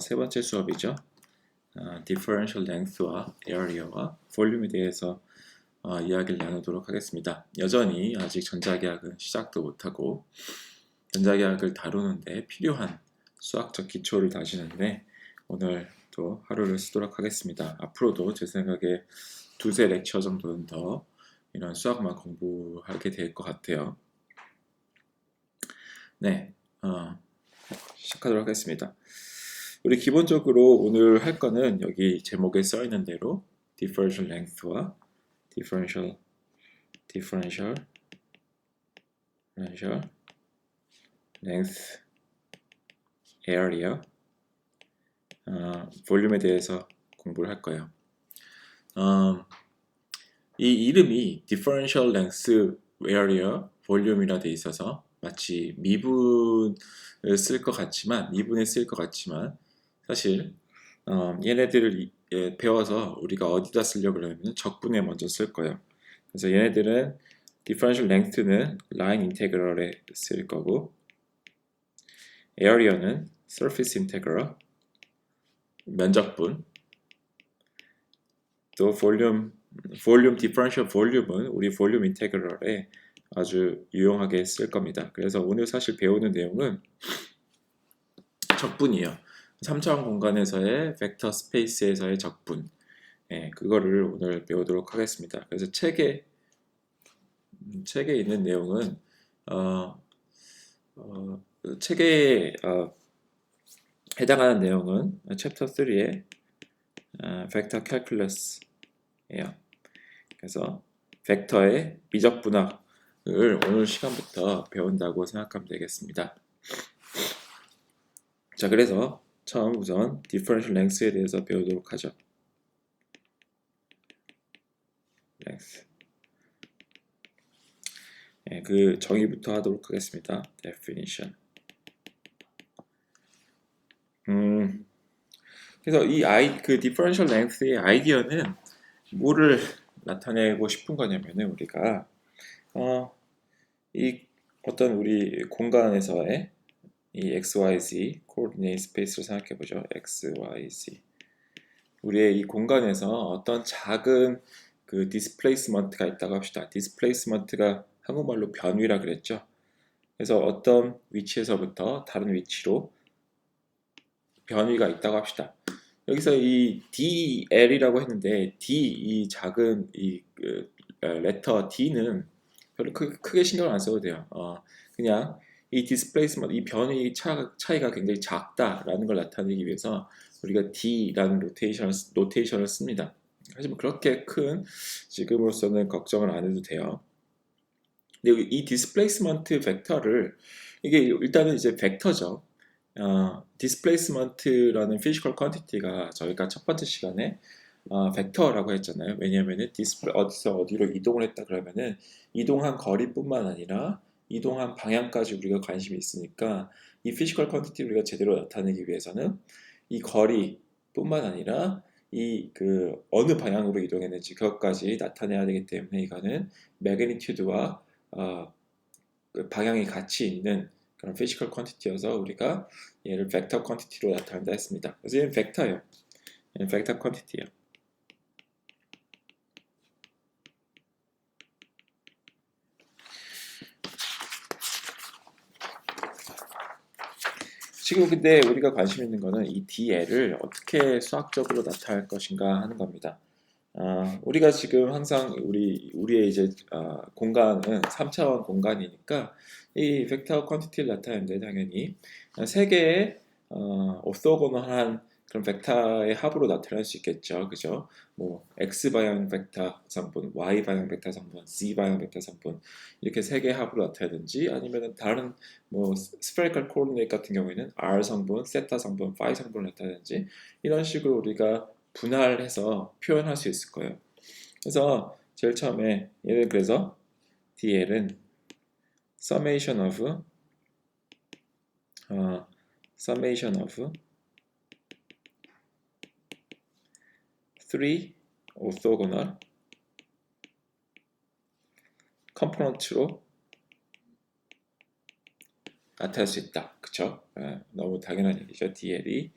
세 번째 수업이죠. Differential Length와 Area와 Volume에 대해서 이야기를 나누도록 하겠습니다. 여전히 아직 전자계학은 시작도 못하고 전자계학을 다루는데 필요한 수학적 기초를 다지는데 오늘 또 하루를 쓰도록 하겠습니다. 앞으로도 제 생각에 두세 렉처 정도는 더 이런 수학만 공부하게 될 것 같아요. 네, 시작하도록 하겠습니다. 우리 기본적으로 오늘 할 거는 여기 제목에 써 있는 대로 differential length와 differential length, area, 볼륨에 대해서 공부를 할 거예요. 이 이름이 differential length, area, volume이라 돼 있어서 마치 미분을 쓸 것 같지만 사실 얘네들을 배워서 우리가 어디다 쓰려고 그러면 적분에 먼저 쓸 거예요. 그래서 얘네들은 differential length는 line integral에 쓸 거고 area는 surface integral 면적분 또 volume differential volume은 우리 volume integral에 아주 유용하게 쓸 겁니다. 그래서 오늘 사실 배우는 내용은 적분이에요. 3차원 공간에서의 벡터 스페이스에서의 적분, 그거를 오늘 배우도록 하겠습니다. 그래서 책에 있는 내용은 책에 해당하는 내용은 챕터 3의 벡터 캘큘러스예요. 그래서 벡터의 미적분학을 오늘 시간부터 배운다고 생각하면 되겠습니다. 자, 그래서 처음 우선 differential length에 대해서 배우도록 하죠. length. 그 정의부터 하도록 하겠습니다. definition. 그래서 그 differential length의 아이디어는 뭐를 나타내고 싶은 거냐면은 우리가 이 어떤 우리 공간에서의 이 XYZ coordinate 스페이스를 생각해 보죠. XYZ. 우리의 이 공간에서 어떤 작은 그 디스플레이스먼트가 있다고 합시다. 디스플레이스먼트가 한국말로 변위라 그랬죠. 그래서 어떤 위치에서부터 다른 위치로 변위가 있다고 합시다. 여기서 이 DL이라고 했는데 이 작은 레터 D는 별로 크게 신경을 안 써도 돼요. 그냥 이 디스플레이스먼트, 이 변위 차이가 굉장히 작다라는 걸 나타내기 위해서 우리가 D라는 노테이션을 씁니다. 하지만 그렇게 큰 지금으로서는 걱정을 안 해도 돼요. 근데 이 디스플레이스먼트 벡터를 이게 일단은 이제 벡터죠. 디스플레이스먼트라는 피지컬 퀀티티가 저희가 첫 번째 시간에 벡터라고 했잖아요. 왜냐하면은 어디서 어디로 이동을 했다 그러면은 이동한 거리뿐만 아니라 이동한 방향까지 우리가 관심이 있으니까 이 피지컬 퀀티티 우리가 제대로 나타내기 위해서는 이 거리뿐만 아니라 이 어느 방향으로 이동했는지 그것까지 나타내야 되기 때문에 이거는 매그니튜드와 그 방향이 같이 있는 그런 피지컬 퀀티티여서 우리가 얘를 벡터 퀀티티로 나타낸다 했습니다. 그래서 얘는 벡터예요. 얘는 벡터 퀀티티예요. 지금 근데 우리가 관심 있는 거는 이 DL을 어떻게 수학적으로 나타낼 것인가 하는 겁니다. 우리가 지금 항상 우리의 이제 공간은 3차원 공간이니까 이 벡터 퀀티티를 나타내는데 당연히 세 개의 오토고널한 그런 벡터의 합으로 나타낼 수 있겠죠, 그죠? 뭐 x 방향 벡터 성분, y 방향 벡터 성분, z 방향 벡터 성분 이렇게 세 개의 합으로 나타내든지 아니면은 다른 뭐 스페리컬 코오디네이트 같은 경우에는 r 성분, 세타 성분, 파이 성분을 나타내든지 이런 식으로 우리가 분할해서 표현할 수 있을 거예요. 그래서 제일 처음에 얘는 그래서 DL은 summation of 3 orthogonal 컴포넌트로 나타낼 수 있다. 그쵸? 너무 당연한 얘기죠. DL이.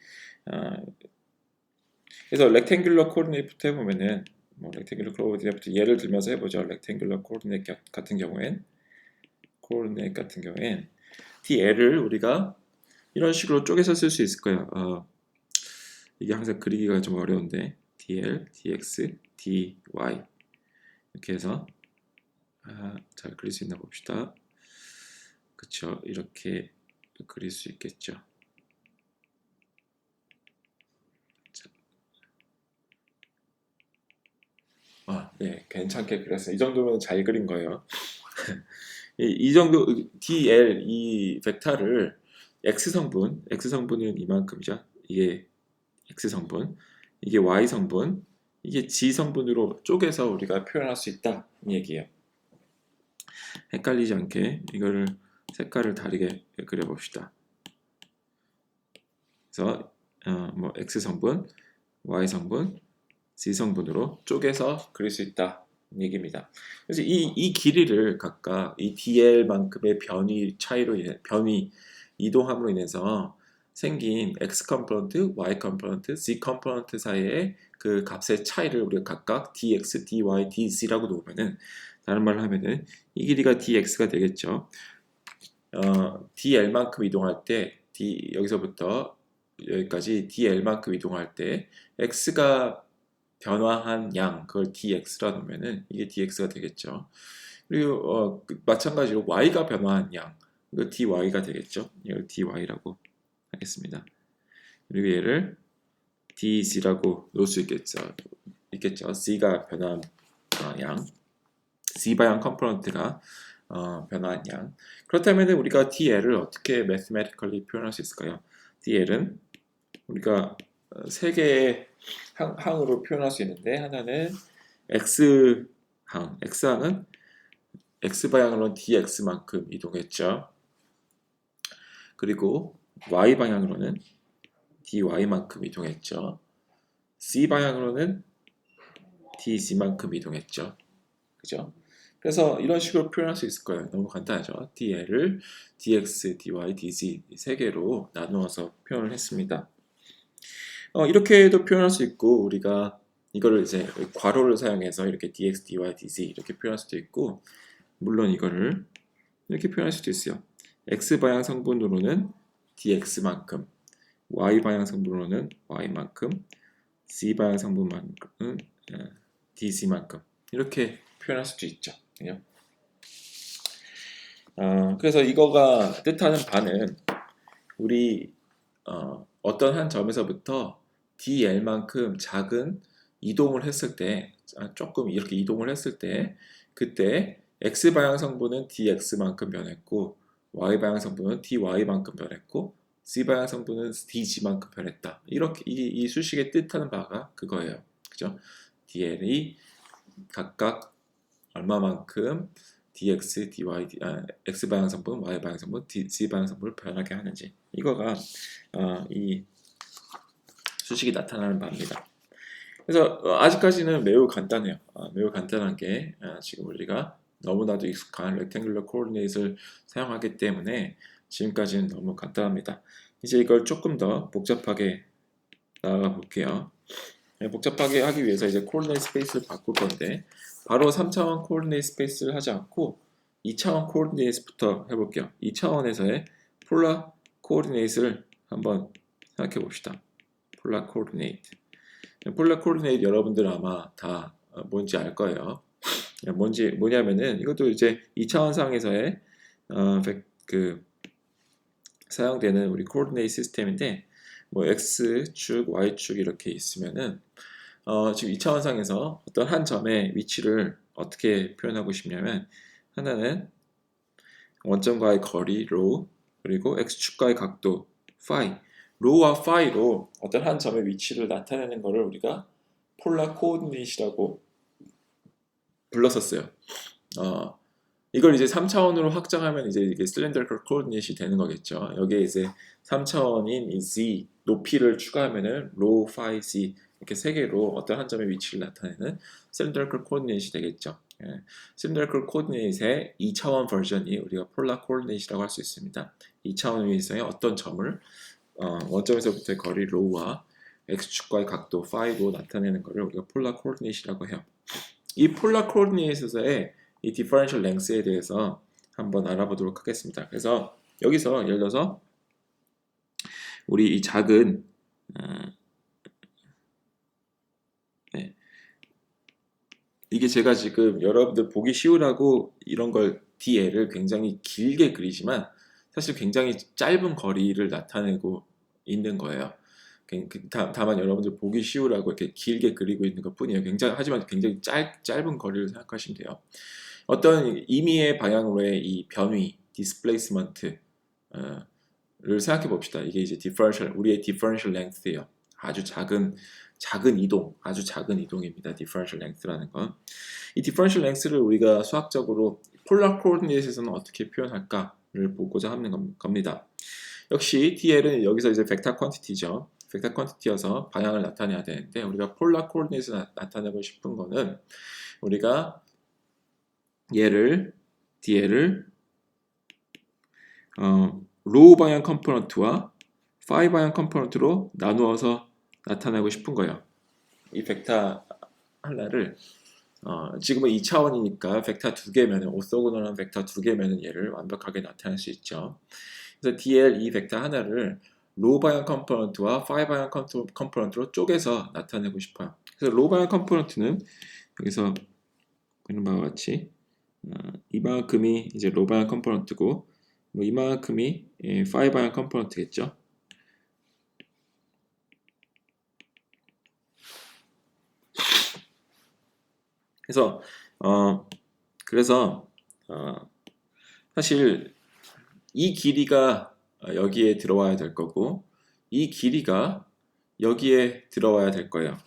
그래서 렉탱귤러 코디네이트부터 해보면은 뭐 렉탱귤러 코디네이트 예를 들면서 해보죠. 렉탱귤러 코디네이트 같은 경우엔 DL을 우리가 이런 식으로 쪼개서 쓸 수 있을 거예요. 이게 항상 그리기가 좀 어려운데 DL, DX, DY 이렇게 해서 잘 그릴 수 있나 봅시다. 그쵸? 이렇게 그릴 수 있겠죠. 네, 괜찮게 그렸어요. 이 정도면 잘 그린 거예요. 이 정도 DL 이 벡터를 X 성분은 이만큼이죠. 이게 X 성분, 이게 Y 성분, 이게 G 성분으로 쪼개서 우리가 표현할 수 있다 이 얘기예요. 헷갈리지 않게 이거를 색깔을 다르게 그려봅시다. 그래서 뭐 X 성분, Y 성분, Z 성분으로 쪼개서 그릴 수 있다 얘기입니다. 그래서 이 길이를 각각 이 DL만큼의 변이 이동함으로 인해서 생긴 X 컴포넌트, Y 컴포넌트, Z 컴포넌트 사이의 그 값의 차이를 우리가 각각 DX, DY, DZ라고 놓으면은 다른 말로 하면은 이 길이가 DX가 되겠죠. DL만큼 이동할 때 여기서부터 여기까지 DL만큼 이동할 때 X가 변화한 양 그걸 dx라 놓으면은 이게 dx가 되겠죠. 그리고 마찬가지로 y가 변화한 양 이거 dy가 되겠죠. 이걸 dy라고 하겠습니다. 그리고 얘를 dz라고 놓을 수 있겠죠. z가 변화한 양, z 방향 컴포넌트가 변화한 양. 그렇다면 우리가 dl을 어떻게 mathematically 표현할 수 있을까요? dl은 우리가 세 개의 항으로 표현할 수 있는데 하나는 x항은 x방향으로는 dx만큼 이동했죠. 그리고 y방향으로는 dy만큼 이동했죠. z방향으로는 dz만큼 이동했죠. 그죠? 그래서 이런 식으로 표현할 수 있을 거예요. 너무 간단하죠. dl을 dx, dy, dz 이 세 개로 나누어서 표현을 했습니다. 이렇게도 표현할 수 있고 우리가 이거를 이제 괄호를 사용해서 이렇게 dx, dy, dz 이렇게 표현할 수도 있고 물론 이거를 이렇게 표현할 수도 있어요. x 방향 성분으로는 dx만큼, y 방향 성분으로는 y만큼, z 방향 성분만큼은 dz만큼 이렇게 표현할 수도 있죠. 그죠? 그래서 이거가 뜻하는 바는 우리 어떤 한 점에서부터 dl만큼 작은 이동을 했을 때 조금 이렇게 이동을 했을 때 그때 x방향 성분은 dx만큼 변했고 y방향 성분은 dy만큼 변했고 z방향 성분은 dz만큼 변했다. 이렇게 이 수식의 뜻하는 바가 그거예요. 그죠? dl이 각각 얼마만큼 dx, dy, x방향 성분, y방향 성분, z방향 성분을 변하게 하는지 이거가 이 수식이 나타나는 바입니다. 그래서 아직까지는 매우 간단해요. 매우 간단한 게 지금 우리가 너무나도 익숙한 렉탱글러 코디네이트를 사용하기 때문에 지금까지는 너무 간단합니다. 이제 이걸 조금 더 복잡하게 나아가 볼게요. 복잡하게 하기 위해서 이제 코디네이트 스페이스를 바꿀 건데 바로 3차원 코디네이트 스페이스를 하지 않고 2차원 코디네이트부터 해볼게요. 2차원에서의 폴라 코디네이트를 한번 생각해 봅시다. 폴라 코디네이트. 폴라 코디네이트 여러분들 아마 다 뭔지 알 거예요. 뭐냐면은 이것도 이제 2차원 상에서의 사용되는 우리 코디네이트 시스템인데 뭐 x축, y축 이렇게 있으면은 지금 2차원 상에서 어떤 한 점의 위치를 어떻게 표현하고 싶냐면 하나는 원점과의 거리 rho 그리고 x축과의 각도 phi rho와 phi로 어떤 한 점의 위치를 나타내는 것을 우리가 폴라 코디네이트라고 불렀었어요. 이걸 이제 3차원으로 확장하면 이제 이게 cylindrical coordinate이 되는 거겠죠. 여기에 이제 3차원인 이 z 높이를 추가하면은 rho, phi, z 이렇게 세 개로 어떤 한 점의 위치를 나타내는 cylindrical coordinate이 되겠죠. cylindrical coordinate의 2차원 버전이 우리가 polar coordinate이라고 할 수 있습니다. 2차원 유인성의 어떤 점을 원점에서부터의 거리 로우와 x축과의 각도 phi로 나타내는 것을 우리가 폴라 코디네이트라고 해요. 이 폴라 코디네이트에서의 이 디퍼런셜 랭스에 대해서 한번 알아보도록 하겠습니다. 그래서 여기서 예를 들어서 우리 이 작은 네. 이게 제가 지금 여러분들 보기 쉬우라고 이런 걸 DL을 굉장히 길게 그리지만 사실 굉장히 짧은 거리를 나타내고 있는 거예요. 다만 여러분들 보기 쉬우라고 이렇게 길게 그리고 있는 것 뿐이에요. 하지만 굉장히 짧은 거리를 생각하시면 돼요. 어떤 임의의 방향으로의 이 변위, 디스플레이스먼트를 생각해 봅시다. 이게 이제 우리의 디퍼런셜 랭스예요. 아주 작은 이동, 아주 작은 이동입니다. 디퍼런셜 랭스라는 건. 이 디퍼런셜 랭스를 우리가 수학적으로 폴라 코디네이트에서는 어떻게 표현할까를 보고자 하는 겁니다. 역시 DL은 여기서 이제 벡터 퀀티티죠. 벡터 퀀티티여서 방향을 나타내야 되는데 우리가 폴라 코디네이트에서 나타내고 싶은 거는 우리가 DL을 로우 방향 컴포넌트와 파이 방향 컴포넌트로 나누어서 나타내고 싶은 거예요. 이 벡터 하나를 지금은 2차원이니까 벡터 2개면 오소고널한 벡터 2개면 얘를 완벽하게 나타낼 수 있죠. 그래서 DL 이 벡터 하나를 로우 방향 컴포넌트와 파이 방향 컴포넌트로 쪼개서 나타내고 싶어요. 그래서 로우 방향 컴포넌트는 여기서 보는 바와 같이 이만큼이 이제 로우 방향 컴포넌트고 뭐 이만큼이 파이 방향 컴포넌트겠죠. 그래서 사실 이 길이가 여기에 들어와야 될 거고 이 길이가 여기에 들어와야 될 거예요.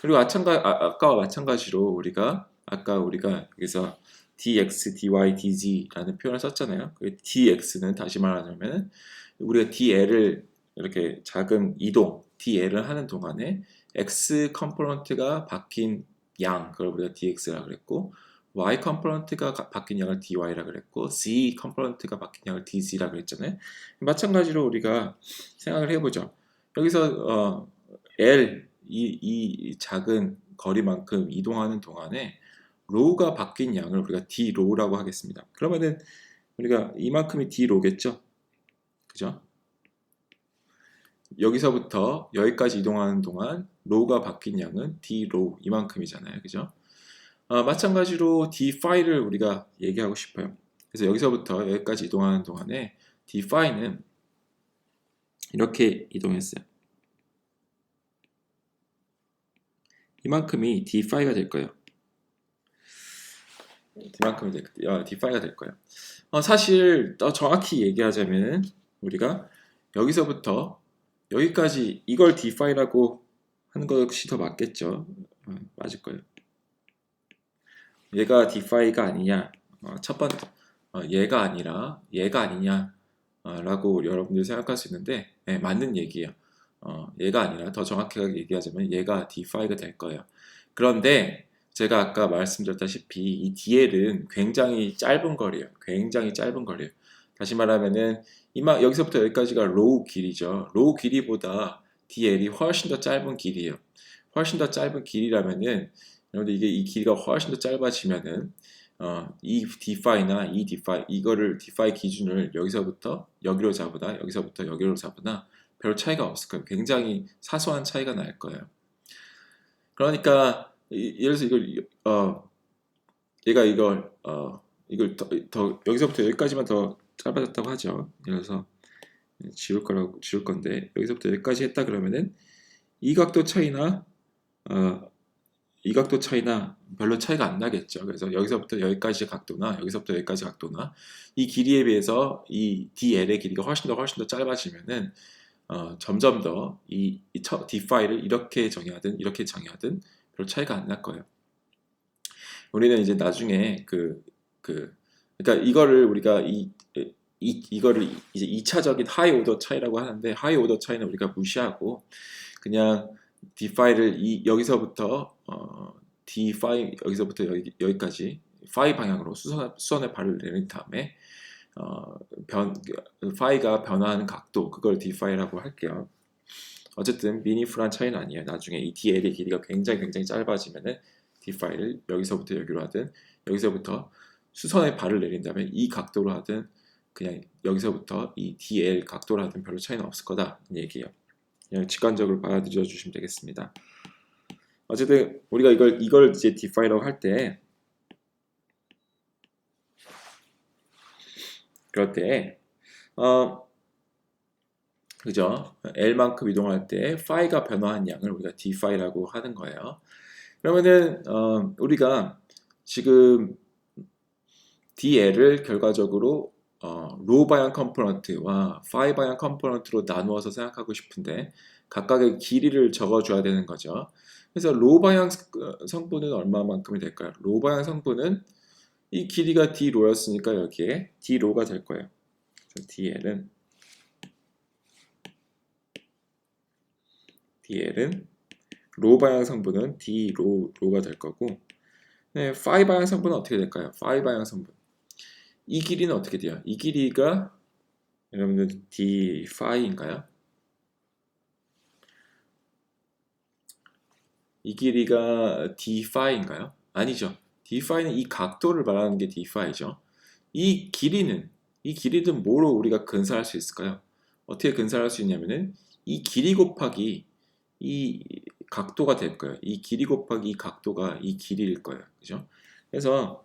그리고 아까와 마찬가지로 우리가 여기서 dx, dy, dz라는 표현을 썼잖아요. 그 dx는 다시 말하자면 우리가 dl을 이렇게 작은 이동 dl을 하는 동안에 x 컴포넌트가 바뀐 양, 그걸 우리가 dx라고 그랬고 y 컴포넌트가 바뀐 양을 dy라고 그랬고 z 컴포넌트가 바뀐 양을 dz라고 그랬잖아요. 마찬가지로 우리가 생각을 해보죠. 여기서 L 이 작은 거리만큼 이동하는 동안에 로우가 바뀐 양을 우리가 d 로우라고 하겠습니다. 그러면은 우리가 이만큼이 d 로우겠죠? 그죠? 여기서부터 여기까지 이동하는 동안 로우가 바뀐 양은 d 로우 이만큼이잖아요. 그죠? 마찬가지로 d 파이를 우리가 얘기하고 싶어요. 그래서 여기서부터 여기까지 이동하는 동안에 d 파이는 이렇게 이동했어요. 이만큼이 d 파이가 될 거예요. d 파이가 될 거예요. 사실 더 정확히 얘기하자면 우리가 여기서부터 여기까지 이걸 d 파이라고 하는 것이 더 맞겠죠. 맞을 거예요. 얘가 d 파이가 아니냐, 첫 번째 얘가 아니라 얘가 아니냐 라고 여러분들이 생각할 수 있는데 네, 맞는 얘기예요. 얘가 아니라 더 정확하게 얘기하자면 얘가 d 파이가 될 거예요. 그런데 제가 아까 말씀드렸다시피 이 DL은 굉장히 짧은 거리예요. 굉장히 짧은 거리예요. 다시 말하면은 여기서부터 여기까지가 로우 길이죠. 로우 길이보다 DL이 훨씬 더 짧은 길이에요. 훨씬 더 짧은 길이라면은 여러분들 이 길이가 훨씬 더 짧아지면은 이 d파이나 이 d파이 이거를 d파이 기준을 여기서부터 여기로 잡으나 여기서부터 여기로 잡으나 별 차이가 없을 거예요. 굉장히 사소한 차이가 날 거예요. 그러니까 예를 들어서 얘가 이걸 더 여기서부터 여기까지만 더 짧아졌다고 하죠. 예를 들어서 지울 건데 여기서부터 여기까지 했다 그러면은 이 각도 차이나 별로 차이가 안 나겠죠. 그래서 여기서부터 여기까지 각도나 여기서부터 여기까지 각도나 이 길이에 비해서 이 DL의 길이가 훨씬 더 짧아지면은 점점 더 이 d파이를 이렇게 정의하든 별 차이가 안 날 거예요. 우리는 이제 나중에 그러니까 이거를 우리가 이거를 이제 2차적인 하이 오더 차이라고 하는데 하이 오더 차이는 우리가 무시하고 그냥 d파이를 여기서부터 d파이 여기서부터 여기까지 파이 방향으로 수선의 발을 내린 다음에 파이가 변화하는 각도, 그걸 d파이라고 할게요. 어쨌든 미니풀한 차이는 아니에요. 나중에 이 dl의 길이가 굉장히 짧아지면은 d파이를 여기서부터 여기로 하든 여기서부터 수선에 발을 내린 다음에 이 각도로 하든 그냥 여기서부터 이 dl 각도로 하든 별로 차이는 없을 거다 이 얘기예요. 그냥 직관적으로 받아들여 주시면 되겠습니다. 어쨌든 우리가 이걸 이제 d파이라고 할 때 그럴 때 그죠? L만큼 이동할 때 파이가 변화한 양을 우리가 d파이라고 하는 거예요. 그러면은 우리가 지금 dl을 결과적으로 로 방향 컴포넌트와 파이 방향 컴포넌트로 나누어서 생각하고 싶은데 각각의 길이를 적어줘야 되는 거죠. 그래서 로 방향 성분은 얼마만큼이 될까요? 로 방향 성분은 이 길이가 d로였으니까 여기에 d로가 될 거예요. 그래서 dl은 로 방향 성분은 d로가 될 거고, 네, 파이 방향 성분은 어떻게 될까요? 파이 방향 성분. 이 길이는 어떻게 돼요? 이 길이가 여러분들 d 파이인가요? 이 길이가 d 파이인가요? 아니죠. d 파이는 이 각도를 말하는 게 d 파이죠. 이 길이는 뭐로 우리가 근사할 수 있을까요? 어떻게 근사할 수 있냐면은 이 길이 곱하기 이 각도가 될 거예요. 이 길이 곱하기 이 각도가 이 길이일 거예요. 그죠? 그래서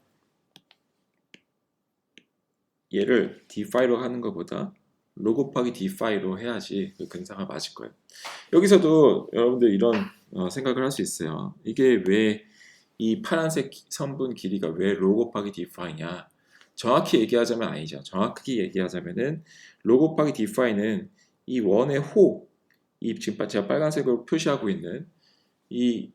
얘를 d파이로 하는 것보다 로 곱하기 d파이로 해야지 그 근사가 맞을 거예요. 여기서도 여러분들 이런 생각을 할 수 있어요. 이게 왜 이 파란색 선분 길이가 왜 로 곱하기 d파이냐? 정확히 얘기하자면 아니죠. 정확히 얘기하자면은 로 곱하기 d파이는 이 원의 호, 이 지금 제가 빨간색으로 표시하고 있는 이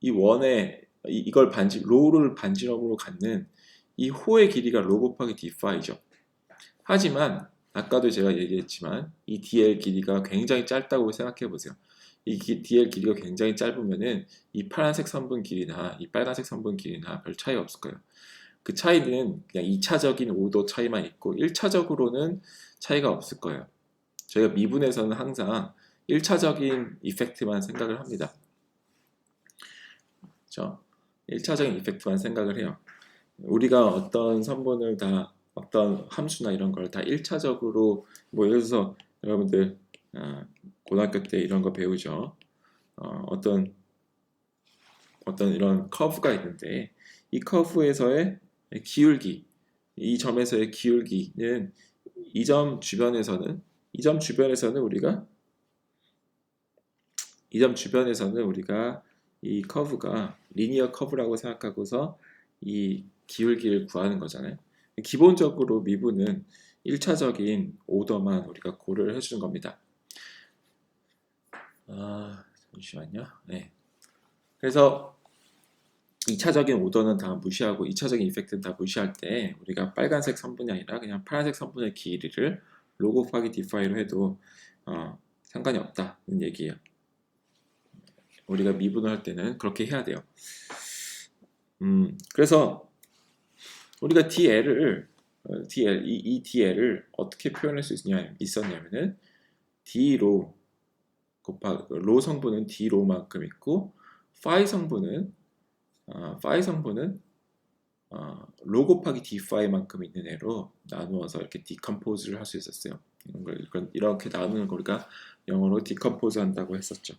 원의 이걸 로를 반지름으로 갖는 이 호의 길이가 로 곱하기 d파이죠. 하지만 아까도 제가 얘기했지만 이 dl 길이가 굉장히 짧다고 생각해 보세요. 이 dl 길이가 굉장히 짧으면은 이 파란색 선분 길이나 이 빨간색 선분 길이나 별 차이 없을 거예요. 그 차이는 그냥 2차적인 오도 차이만 있고 1차적으로는 차이가 없을 거예요. 저희가 미분에서는 항상 1차적인 이펙트만 생각을 합니다. 그렇죠? 1차적인 이펙트만 생각을 해요. 우리가 어떤 선분을 다 어떤 함수나 이런 걸 다 1차적으로 뭐 예를 들어서 여러분들 고등학교 때 이런 거 배우죠. 어떤 이런 커브가 있는데 이 커브에서의 기울기, 이 점에서의 기울기는 이 점 주변에서는 우리가 이 커브가 리니어 커브라고 생각하고서 이 기울기를 구하는 거잖아요. 기본적으로 미분은 1차적인 오더만 우리가 고려를 해주는 겁니다. 잠시만요. 네. 그래서 2차적인 오더는 다 무시하고 2차적인 이펙트는 다 무시할 때 우리가 빨간색 선분이 아니라 그냥 파란색 선분의 길이를 로 곱하기 d파이로 해도 상관이 없다는 얘기예요. 우리가 미분을 할 때는 그렇게 해야 돼요. 그래서 우리가 이 dl을 어떻게 표현할 수 있었냐면은 d로 곱하기 로 성분은 d로만큼 있고 파이 성분은 로 곱하기 d파이만큼 있는 애로 나누어서 이렇게 디컴포즈를 할 수 있었어요. 이렇게 나누는 걸 우리가 영어로 디컴포즈 한다고 했었죠.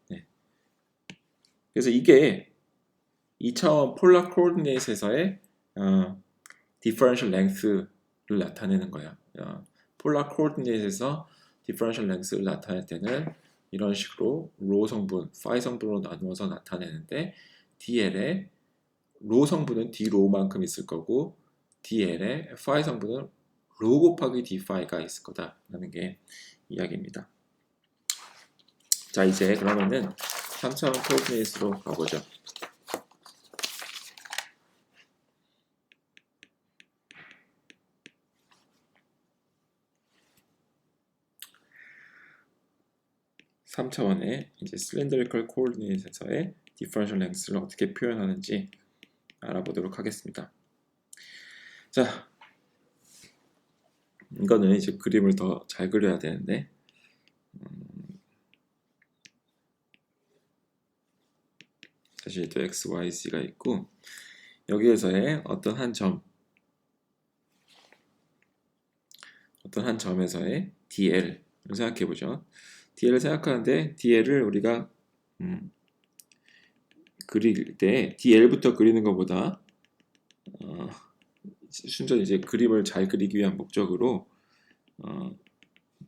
네. 그래서 이게 2차원 폴라 코오디네이트에서의 differential length를 나타내는 거야. 폴라 코오디네이트에서 differential length를 나타낼 때는 이런 식으로 로 성분, 파이 성분으로 나누어서 나타내는데 dl의 로 성분은 d로만큼 있을 거고 dl의 파이 성분은 로 곱하기 d파이가 있을 거다라는 게 이야기입니다. 자, 이제 그러면은 3차원 코오디네이트로 가보죠. (3차원의) 이제 cylindrical coordinate에서의 differential length를 어떻게 표현하는지 알아보도록 하겠습니다. 자, 이거는 이제 그림을 더 잘 그려야 되는데 사실 또 x, y, z가 있고 여기에서의 어떤 한 점에서의 dl을 생각해 보죠. dl을 생각하는데 dl을 우리가 그릴 때 dl부터 그리는 것보다 순전히 이제 그림을 잘 그리기 위한 목적으로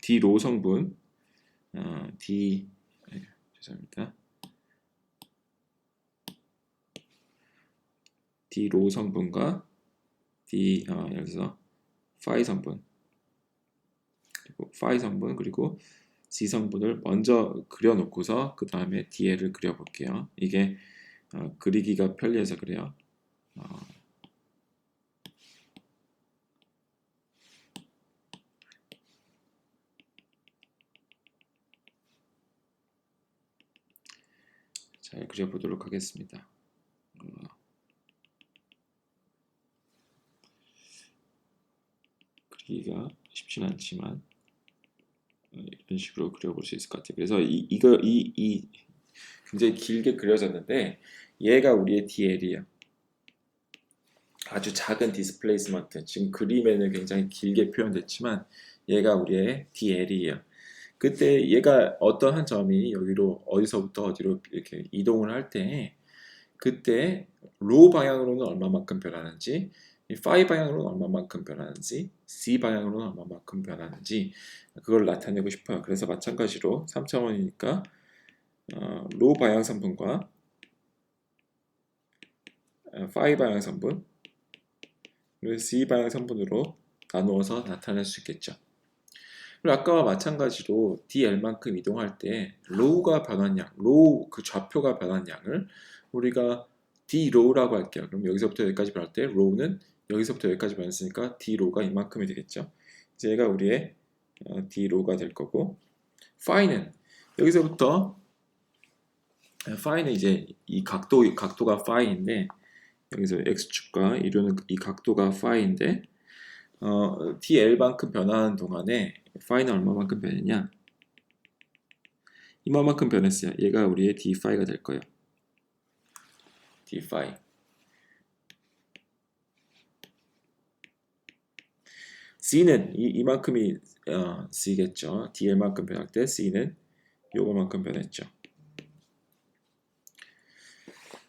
d로 성분 죄송합니다. d로 성분과 여기서 파이 성분 그리고 파이 성분 그리고 C 성분을 먼저 그려놓고서 그 다음에 dl을 그려볼게요. 이게 그리기가 편리해서 그래요. 잘 그려보도록 하겠습니다. 그리기가 쉽지는 않지만 이런 식으로 그려볼 수 있을 것 같아요. 그래서 이거 굉장히 길게 그려졌는데 얘가 우리의 dl이에요. 아주 작은 디스플레이스먼트. 지금 그림에는 굉장히 길게 표현됐지만 얘가 우리의 dl이에요. 그때 얘가 어떤 한 점이 여기로 어디서부터 어디로 이렇게 이동을 할 때 그때 로 방향으로는 얼마만큼 변하는지 파이 방향으로는 얼마만큼 변하는지 C 방향으로는 얼마만큼 변하는지 그걸 나타내고 싶어요. 그래서 마찬가지로 3차원이니까 로 방향 성분과 파이 방향 성분 그리고 C 방향 성분으로 나누어서 나타낼 수 있겠죠. 그리고 아까와 마찬가지로 dl만큼 이동할 때 로우가 변한 양, 로우 그 좌표가 변한 양을 우리가 drow라고 할게요. 그럼 여기서부터 여기까지 변할 때 row는 여기서부터 여기까지 변했으니까 drow가 이만큼이 되겠죠. 이제 얘가 우리의 drow가 될 거고 phi는 여기서부터 phi는 이제 이 각도가 phi인데 여기서 x축과 이루는 이 각도가 phi인데 dl만큼 변하는 동안에 phi는 얼마만큼 변했냐? 이만큼 변했어요. 얘가 우리의 d phi가 될 거예요. d phi. c는 이만큼이 c겠죠. dl만큼 변할 때 c는 요거만큼 변했죠.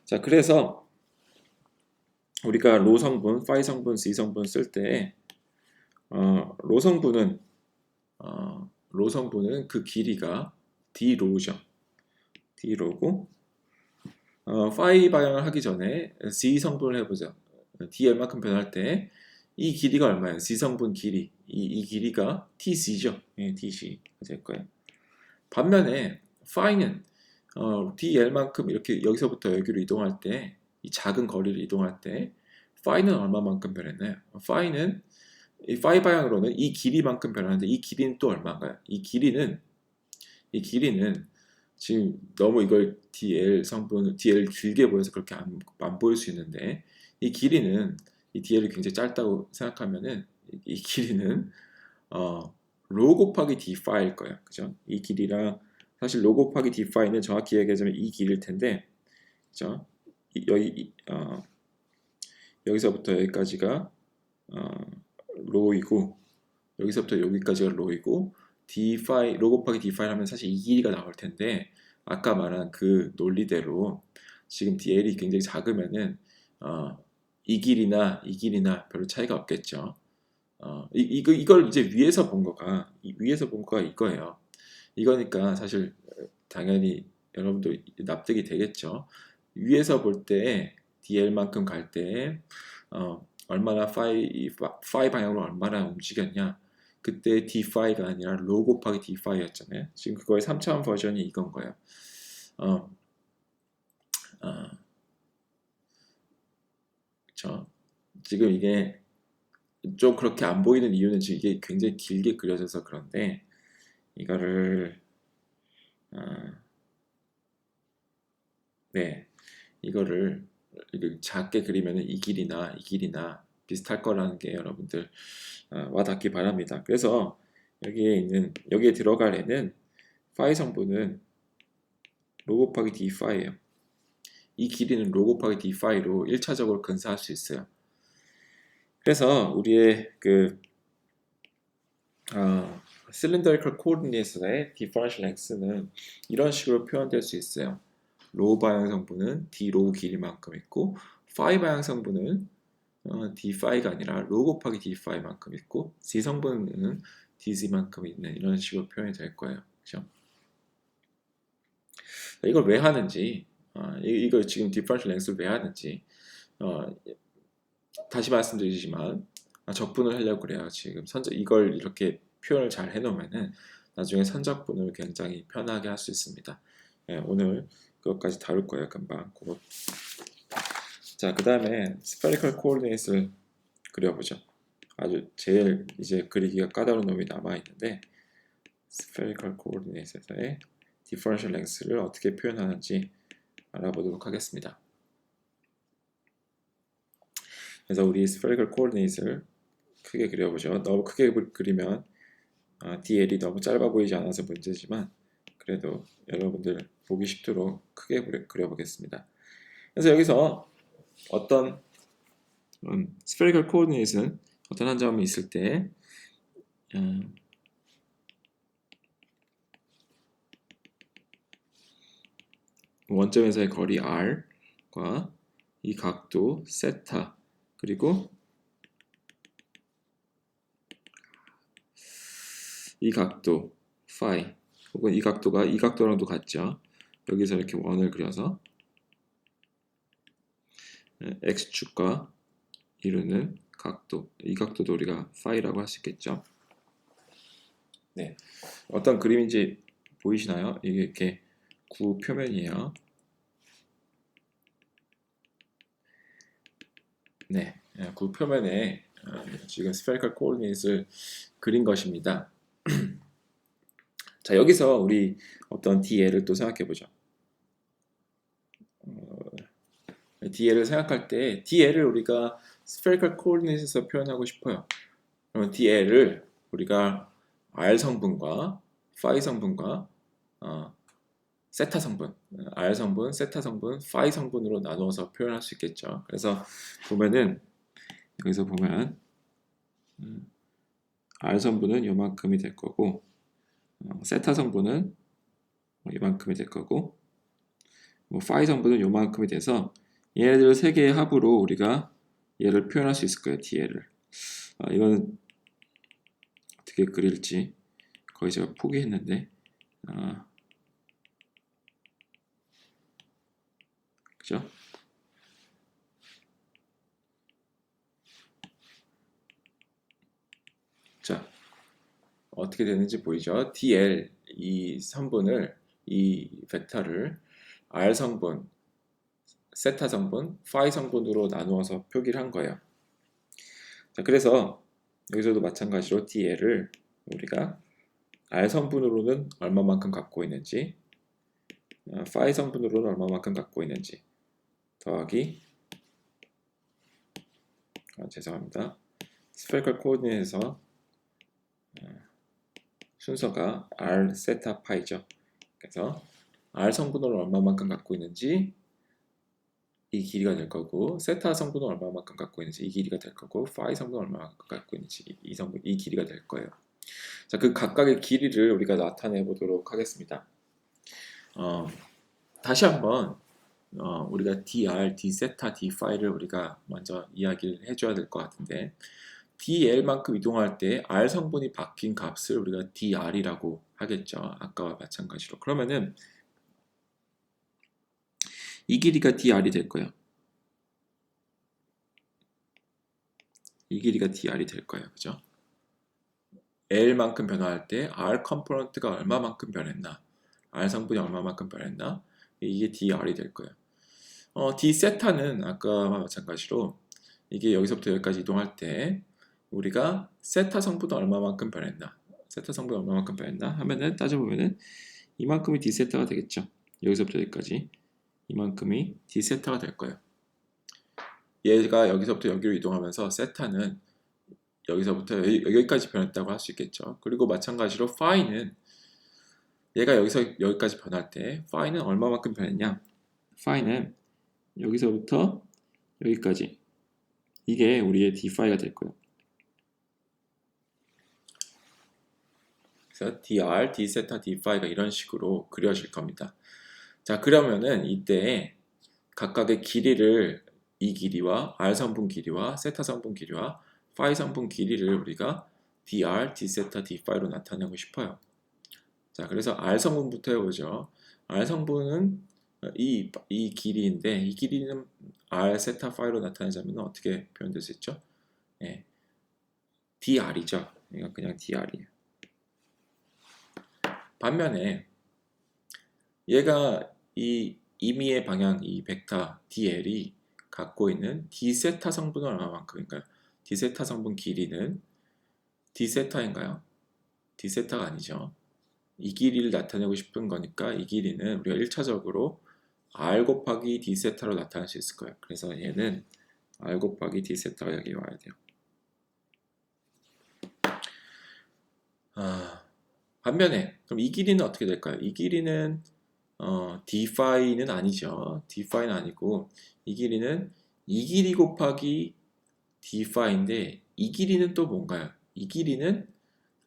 자, 그래서 우리가 로 성분, 파이 성분, c 성분 쓸 때 로 성분은 그 길이가 d로죠. d로고 파이 방향을 하기 전에 C 성분을 해보자. dl만큼 변할 때 이 길이가 얼마예요? C 성분 길이. 이 길이가 tc죠. 예, tc 될 거예요. 반면에 phi는 dl만큼 이렇게 여기서부터 여기로 이동할 때 이 작은 거리를 이동할 때 phi는 얼마만큼 변했나요? phi는 이 phi 방향으로는 이 길이만큼 변하는데 이 길이는 또 얼마인가요? 이 길이는 지금 너무 이걸 dl 길게 보여서 그렇게 안 보일 수 있는데 이 길이는 이 dl이 굉장히 짧다고 생각하면은 이 길이는 로 곱하기 d 파일 거예요. 그죠? 이 길이랑 사실 로 곱하기 d 파이는 정확히 얘기하자면 이 길일 텐데 그죠? 여기서부터 여기까지가 로이고 여기서부터 여기까지가 로이고 d 파이 로 곱하기 d 파이 하면 사실 이 길이가 나올 텐데 아까 말한 그 논리대로 지금 dl이 굉장히 작으면은 이 길이나 별로 차이가 없겠죠. 이걸 이제 위에서 본 거가 이거예요. 이거니까 사실 당연히 여러분도 납득이 되겠죠. 위에서 볼 때 dl만큼 갈 때 얼마나 파이 방향으로 얼마나 움직였냐. 그때 d 파이가 아니라 로 곱하기 d 파이였잖아요. 지금 그거의 3차원 버전이 이건 거예요. 그렇죠. 지금 이게 좀 그렇게 안 보이는 이유는 지금 이게 굉장히 길게 그려져서 그런데 이거를 네 이거를 작게 그리면은 이 길이나 비슷할 거라는 게 여러분들 와닿기 바랍니다. 그래서 여기에 들어갈 애는 파이 성분은 로 곱하기 d 파이예요. 이 길이는 로 곱하기 d 파이로 1차적으로 근사할 수 있어요. 그래서 우리의 cylindrical coordinate의 differential x는 이런 식으로 표현될 수 있어요. 로 방향 성분은 d 로 길이만큼 있고 파이 방향 성분은 d 파이가 아니라 로 곱하기 d 파이만큼 있고 z 성분은 dz만큼 있는 이런 식으로 표현이 될 거예요. 그렇죠? 이걸 왜 하는지 이걸 지금 differential x를 왜 하는지 다시 말씀드리지만 적분을 하려고 그래요. 지금 이걸 이렇게 표현을 잘 해놓으면은 나중에 선적분을 굉장히 편하게 할 수 있습니다. 예, 오늘 그것까지 다룰 거예요. 금방. 자, 그 다음에 spherical coordinate를 그려보죠. 아주 제일 이제 그리기가 까다로운 놈이 남아있는데 spherical coordinate에서의 differential x를 어떻게 표현하는지 알아보도록 하겠습니다. 그래서 우리 spherical coordinate를 크게 그려보죠. 너무 크게 그리면 DL이 너무 짧아 보이지 않아서 문제지만 그래도 여러분들 보기 쉽도록 크게 그려보겠습니다. 그래서 여기서 어떤 spherical coordinate는 어떤 한 점이 있을 때 원점에서의 거리 r과 이 각도 세타 그리고 이 각도 파이 혹은 이 각도가 이 각도랑도 같죠. 여기서 이렇게 원을 그려서 x축과 이루는 각도, 이 각도도 우리가 파이라고 할 수 있겠죠. 네, 어떤 그림인지 보이시나요? 이게 이렇게 구 표면이에요. 네, 구 표면에 지금 spherical coordinate를 그린 것입니다. 자, 여기서 우리 어떤 DL을 또 생각해 보죠. DL을 생각할 때 DL을 우리가 spherical coordinate에서 표현하고 싶어요. 그러면 DL을 우리가 R 성분과 파이 성분과 세타 성분, R 성분, 세타 성분, 파이 성분으로 나누어서 표현할 수 있겠죠. 그래서 보면은 여기서 보면 R 성분은 요만큼이 될 거고 세타 성분은 이만큼이 될 거고 파이 성분은 요만큼이 돼서 얘네들 세 개의 합으로 우리가 얘를 표현할 수 있을 거예요. DL을. 이거는 어떻게 그릴지 거의 제가 포기했는데 그죠? 자, 어떻게 되는지 보이죠? DL 이 성분을 이 벡터를 R 성분, 세타 성분, 파이 성분으로 나누어서 표기를 한 거예요. 자, 그래서 여기서도 마찬가지로 DL을 우리가 R 성분으로는 얼마만큼 갖고 있는지 파이 성분으로는 얼마만큼 갖고 있는지 더하기 죄송합니다. spherical coordinate에서 순서가 R 세타 파이죠. 그래서 R 성분을 얼마만큼 갖고 있는지 이 길이가 될 거고 세타 성분은 얼마만큼 갖고 있는지 이 길이가 될 거고 파이 성분은 얼마만큼 갖고 있는지 이 길이가 될 거예요. 자, 그 각각의 길이를 우리가 나타내 보도록 하겠습니다. 다시 한번 우리가 dr, d세타, d파이를 우리가 먼저 이야기를 해줘야 될 것 같은데 dl만큼 이동할 때 r 성분이 바뀐 값을 우리가 dr이라고 하겠죠. 아까와 마찬가지로. 그러면은 이 길이가 dr이 될 거예요. 이 길이가 dr이 될 거예요. 그죠? L만큼 변화할 때 R 컴포넌트가 얼마만큼 변했나 R 성분이 얼마만큼 변했나 이게 dr이 될 거예요. d 세타는 아까와 마찬가지로 이게 여기서부터 여기까지 이동할 때 우리가 세타 성분은 얼마만큼 변했나 세타 성분이 얼마만큼 변했나 하면은 따져보면은 이만큼이 d 세타가 되겠죠. 여기서부터 여기까지 이만큼이 d 세타가 될 거예요. 얘가 여기서부터 여기로 이동하면서 세타는 여기서부터 여기까지 변했다고 할 수 있겠죠. 그리고 마찬가지로 파이는 얘가 여기서 여기까지 변할 때 파이는 얼마만큼 변했냐? 파이는 여기서부터 여기까지 이게 우리의 d파이가 될 거예요. 그래서 dr, d세타, d파이가 이런 식으로 그려질 겁니다. 자, 그러면은 이때 각각의 길이를 이 길이와 r 성분 길이와 세타 성분 길이와 파이 성분 길이를 우리가 dr, d세타, d파이로 나타내고 싶어요. 자, 그래서 r 성분부터 해보죠. r 성분은 이 길이인데 이 길이는 r 세타 파이로 나타내자면 어떻게 표현될 수 있죠? 네, dr이죠. 이건 그냥 dr이에요. 반면에 얘가 이 임의의 방향, 이 벡터 dl이 갖고 있는 d세타 성분은 얼마만큼인가요? d세타 성분 길이는 d세타인가요? d세타가 아니죠. 이 길이를 나타내고 싶은 거니까 이 길이는 우리가 1차적으로 r 곱하기 d세타로 나타낼 수 있을 거예요. 그래서 얘는 r 곱하기 d세타가 여기 와야 돼요. 반면에 그럼 이 길이는 어떻게 될까요? 이 길이는 d파이는 아니죠. d파이는 아니고 이 길이는 이 길이 곱하기 d파이인데 이 길이는 또 뭔가요? 이 길이는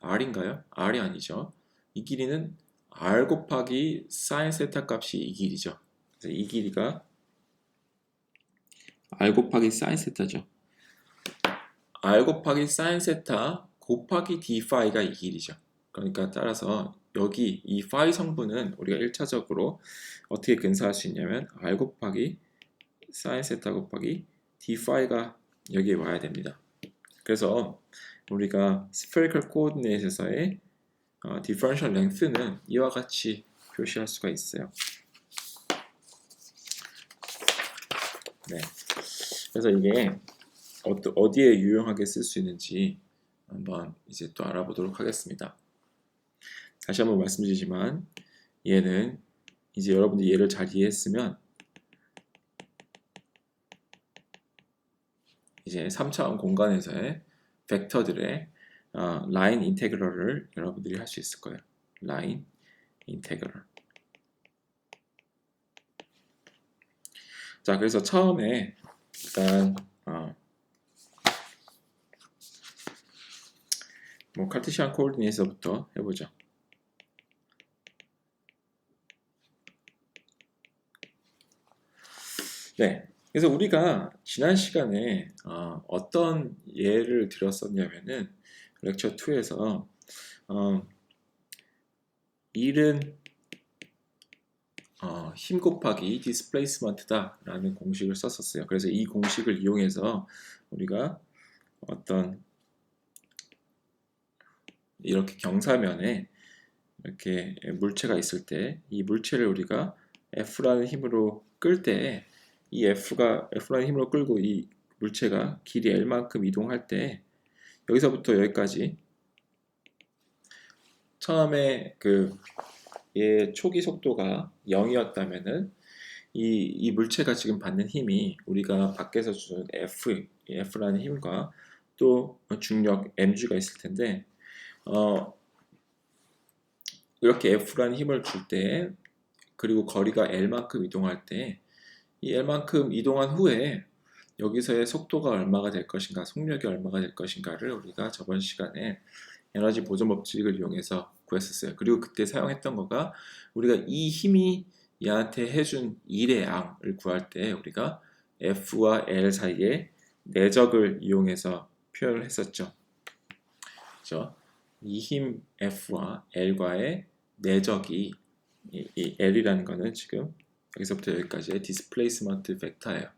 r인가요? r이 아니죠. 이 길이는 r 곱하기 사인 세타 값이 이 길이죠. 그래서 이 길이가 r 곱하기 사인 세타죠. r 곱하기 사인 세타 곱하기 d파이가 이 길이죠. 그러니까 따라서 여기 이 파이 성분은 우리가 1차적으로 어떻게 근사할 수 있냐면 r 곱하기 사인 세타 곱하기 d파이가 여기에 와야 됩니다. 그래서 우리가 spherical coordinate에서의 differential length는 이와 같이 표시할 수가 있어요. 네. 그래서 이게 어디에 유용하게 쓸 수 있는지 한번 이제 또 알아보도록 하겠습니다. 다시 한번 말씀드리지만 얘는 이제 여러분들이 얘를 잘 이해했으면 이제 3차원 공간에서의 벡터들의 라인 인테그럴을 여러분들이 할 수 있을 거예요. 라인 인테그럴. 자, 그래서 처음에 일단 뭐 카르테시안 코오르디네이트부터 해보죠. 네, 그래서 우리가 지난 시간에 어떤 예를 들었었냐면은 렉처 2에서 일은 힘 곱하기 디스플레이스먼트다 라는 공식을 썼었어요. 그래서 이 공식을 이용해서 우리가 어떤 이렇게 경사면에 이렇게 물체가 있을 때 이 물체를 우리가 F라는 힘으로 끌 때 이 F라는 힘으로 끌고 이 물체가 길이 L만큼 이동할 때 여기서부터 여기까지 처음에 얘 초기 속도가 0이었다면은 이 물체가 지금 받는 힘이 우리가 밖에서 주는 F라는 힘과 또 중력 mg가 있을 텐데 이렇게 F라는 힘을 줄 때 그리고 거리가 L만큼 이동할 때 이 L만큼 이동한 후에 여기서의 속도가 얼마가 될 것인가, 속력이 얼마가 될 것인가를 우리가 저번 시간에 에너지 보존 법칙을 이용해서 구했었어요. 그리고 그때 사용했던 거가 우리가 이 힘이 얘한테 해준 일의 양을 구할 때 우리가 F와 L 사이에 내적을 이용해서 표현을 했었죠. 그렇죠? 이 힘 F와 L과의 내적이 이 L이라는 거는 지금 여기서부터 여기까지의 디스플레이스먼트 벡터예요.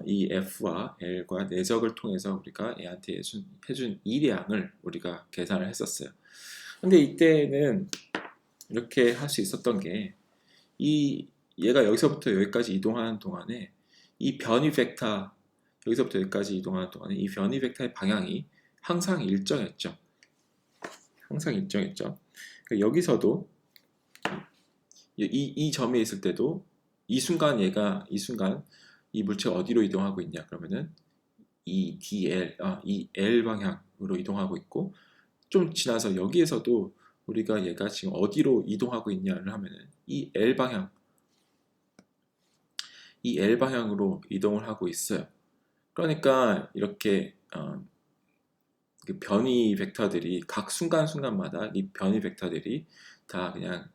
이 F와 L과 내적을 통해서 우리가 얘한테 해준 일의 양을 우리가 계산을 했었어요. 근데 이때는 이렇게 할 수 있었던 게 얘가 여기서부터 여기까지 이동하는 동안에 이 변이 벡터 여기서부터 여기까지 이동하는 동안에 이 변이 벡터의 방향이 항상 일정했죠. 항상 일정했죠. 그러니까 여기서도 이 점에 있을 때도 이 순간 이 물체가 어디로 이동하고 있냐 그러면은 이 L 방향으로 이동하고 있고, 좀 지나서 여기에서도 우리가 얘가 지금 어디로 이동하고 있냐를 하면은 이 L 방향으로 이동을 하고 있어요. 그러니까 이렇게 그 변이 벡터들이 각 순간순간마다 이 변이 벡터들이 다 그냥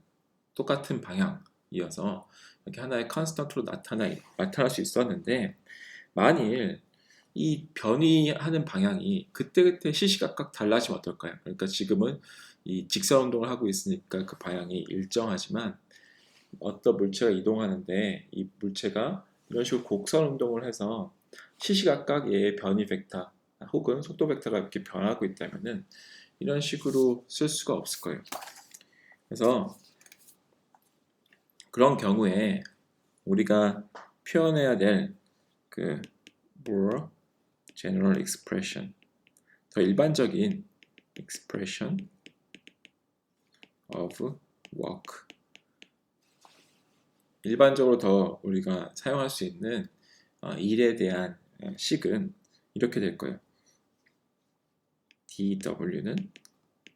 똑같은 방향이어서 이렇게 하나의 컨스턴트로 나타날 수 있었는데, 만일 이 변이하는 방향이 그때그때 시시각각 달라지면 어떨까요? 그러니까 지금은 이 직선 운동을 하고 있으니까 그 방향이 일정하지만, 어떤 물체가 이동하는데 이 물체가 이런 식으로 곡선 운동을 해서 시시각각 얘의 변이 벡터 혹은 속도 벡터가 이렇게 변하고 있다면은 이런 식으로 쓸 수가 없을 거예요. 그래서 그런 경우에 우리가 표현해야 될 그 more general expression, 더 일반적인 expression of work, 일반적으로 더 우리가 사용할 수 있는 일에 대한 식은 이렇게 될 거예요. dw는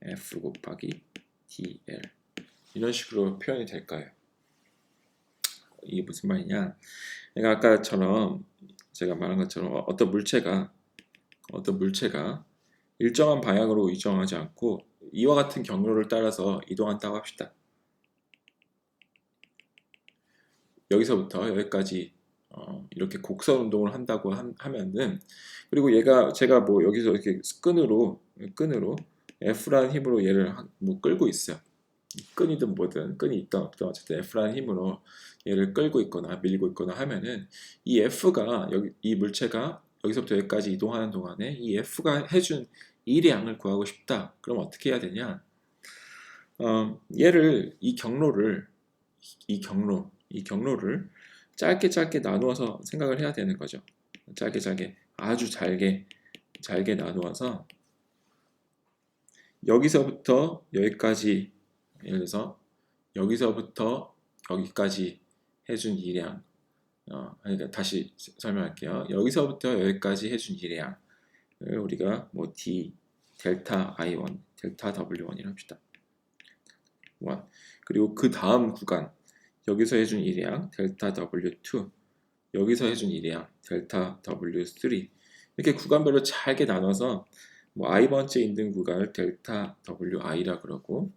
f 곱하기 dl, 이런 식으로 표현이 될 거예요. 이게 무슨 말이냐? 내가 아까처럼 제가 말한 것처럼 어떤 물체가 일정한 방향으로 이동하지 않고 이와 같은 경로를 따라서 이동한다고 합시다. 여기서부터 여기까지 이렇게 곡선 운동을 한다고 하면은, 그리고 제가 뭐 여기서 이렇게 끈으로 F라는 힘으로 얘를 뭐 끌고 있어요. 끈이든 뭐든, 끈이 있든 없든 어쨌든 F라는 힘으로 얘를 끌고 있거나 밀고 있거나 하면은, 이 F가 이 물체가 여기서부터 여기까지 이동하는 동안에 이 F가 해준 일의 양을 구하고 싶다. 그럼 어떻게 해야 되냐? 얘를 이 경로를 짧게 나누어서 생각을 해야 되는 거죠. 짧게 아주 잘게 나누어서 여기서부터 여기까지, 예를 들어서 여기서부터 여기까지 해준 일량, 그러니까 다시 설명할게요. 여기서부터 여기까지 해준 일의 양을 우리가 뭐 D 델타 I1, 델타 W1이라고 합시다. 그리고 그 다음 구간, 여기서 해준 일의 양 델타 W2, 여기서 해준 일의 양 델타 W3, 이렇게 구간별로 잘게 나눠서 뭐 i번째 있는 구간을 델타 WI라 그러고,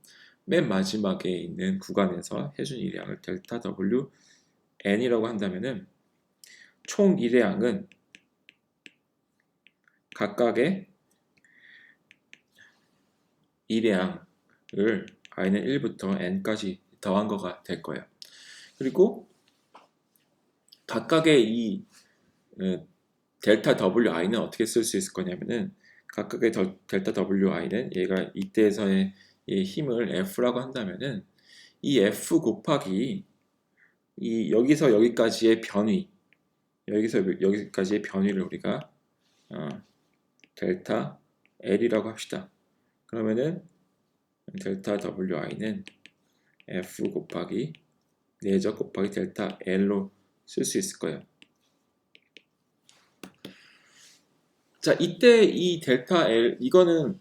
맨 마지막에 있는 구간에서 해준 일의 양을 델타 WN이라고 한다면은 총 일의 양은 각각의 일의 양을 i는 1부터 n까지 더한 거가 될 거예요. 그리고 각각의 이 델타 WI는 어떻게 쓸 수 있을 거냐면은, 각각의 델타 WI는 얘가 이때에서의 힘을 F라고 한다면은, 이 F 곱하기 이 여기서 여기까지의 변위, 여기서 여기까지의 변위를 우리가 델타 L이라고 합시다. 그러면은 델타 WI는 F 곱하기 내적 곱하기 델타 L로 쓸 수 있을 거예요. 자, 이때 이 델타 L, 이거는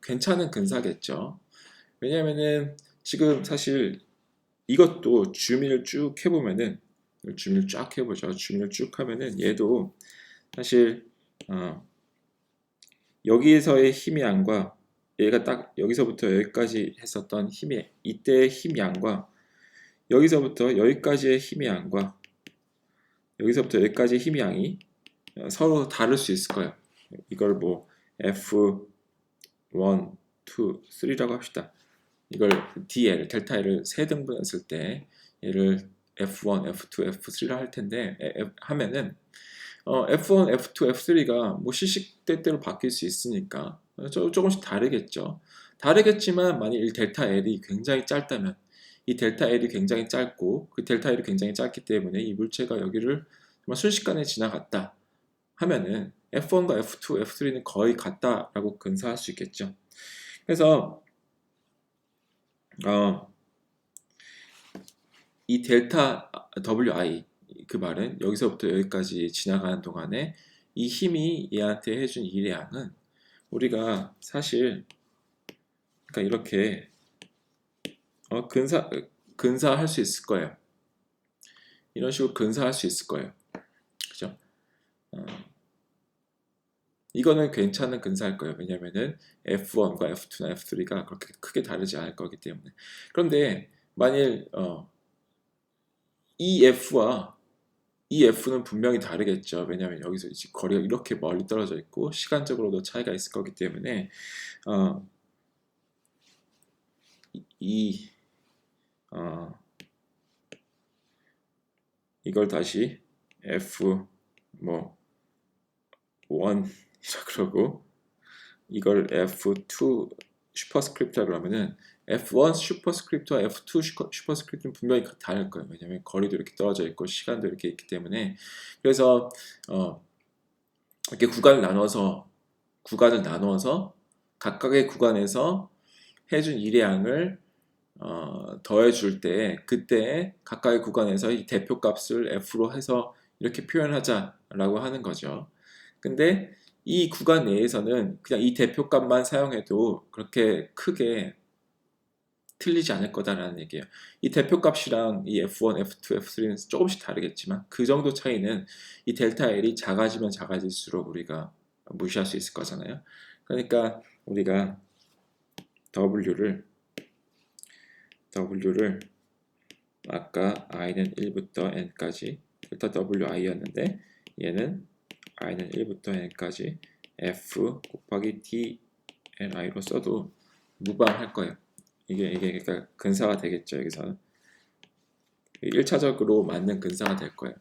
괜찮은 근사겠죠. 왜냐면은 지금 사실 이것도 줌을 쭉 해보면은, 줌을 쫙 해보죠. 줌을 쭉 하면은 얘도 사실 여기에서의 힘의 양과, 얘가 딱 여기서부터 여기까지 했었던 이때의 힘 양과, 여기서부터 여기까지의 힘의 양과, 여기서부터 여기까지의 힘의 양이 서로 다를 수 있을 거예요. 이걸 뭐 F1, 2, 3라고 합시다. 이걸 DL, 델타 L을 세 등분했을 때 얘를 F1, F2, F3라 할 텐데, 하면은 F1, F2, F3가 뭐 시시때때로 바뀔 수 있으니까 조금씩 다르겠죠. 다르겠지만 만약 이 델타 L이 굉장히 짧다면, 이 델타 L이 굉장히 짧고 그 델타 L이 굉장히 짧기 때문에 이 물체가 여기를 정말 순식간에 지나갔다 하면은 F1과 F2, F3는 거의 같다라고 근사할 수 있겠죠. 그래서 이 델타 WI, 그 말은 여기서부터 여기까지 지나가는 동안에 이 힘이 얘한테 해준 일의 양은 우리가 사실 그러니까 이렇게 근사할 수 있을 거예요. 이런 식으로 근사할 수 있을 거예요. 그죠? 이거는 괜찮은 근사일 거예요. 왜냐면은 F1과 F2나 F3가 그렇게 크게 다르지 않을 거기 때문에. 그런데 만일 이 F와 이 F는 분명히 다르겠죠. 왜냐하면 여기서 이제 거리가 이렇게 멀리 떨어져 있고 시간적으로도 차이가 있을 거기 때문에 어, 이 이걸 다시 F 뭐 1 그러고 이걸 F2 슈퍼스크립트라 그러면은 F1 슈퍼스크립트와 F2 슈퍼스크립트는 분명히 다를 거예요. 왜냐하면 거리도 이렇게 떨어져 있고 시간도 이렇게 있기 때문에. 그래서 이렇게 구간을 나누어서 각각의 구간에서 해준 일의 양을 더해줄 때 그때 각각의 구간에서 이 대표값을 F로 해서 이렇게 표현하자라고 하는 거죠. 근데 이 구간 내에서는 그냥 이 대표값만 사용해도 그렇게 크게 틀리지 않을 거다라는 얘기예요. 이 대표값이랑 이 F1, F2, F3는 조금씩 다르겠지만 그 정도 차이는 이 델타 L이 작아지면 작아질수록 우리가 무시할 수 있을 거잖아요. 그러니까 우리가 W를 아까 i는 1부터 n까지 델타 wi였는데 얘는 i는 1부터 n까지 f 곱하기 dni로 써도 무방할 거예요. 이게 그러니까 근사가 되겠죠. 여기서는 1차적으로 맞는 근사가 될 거예요.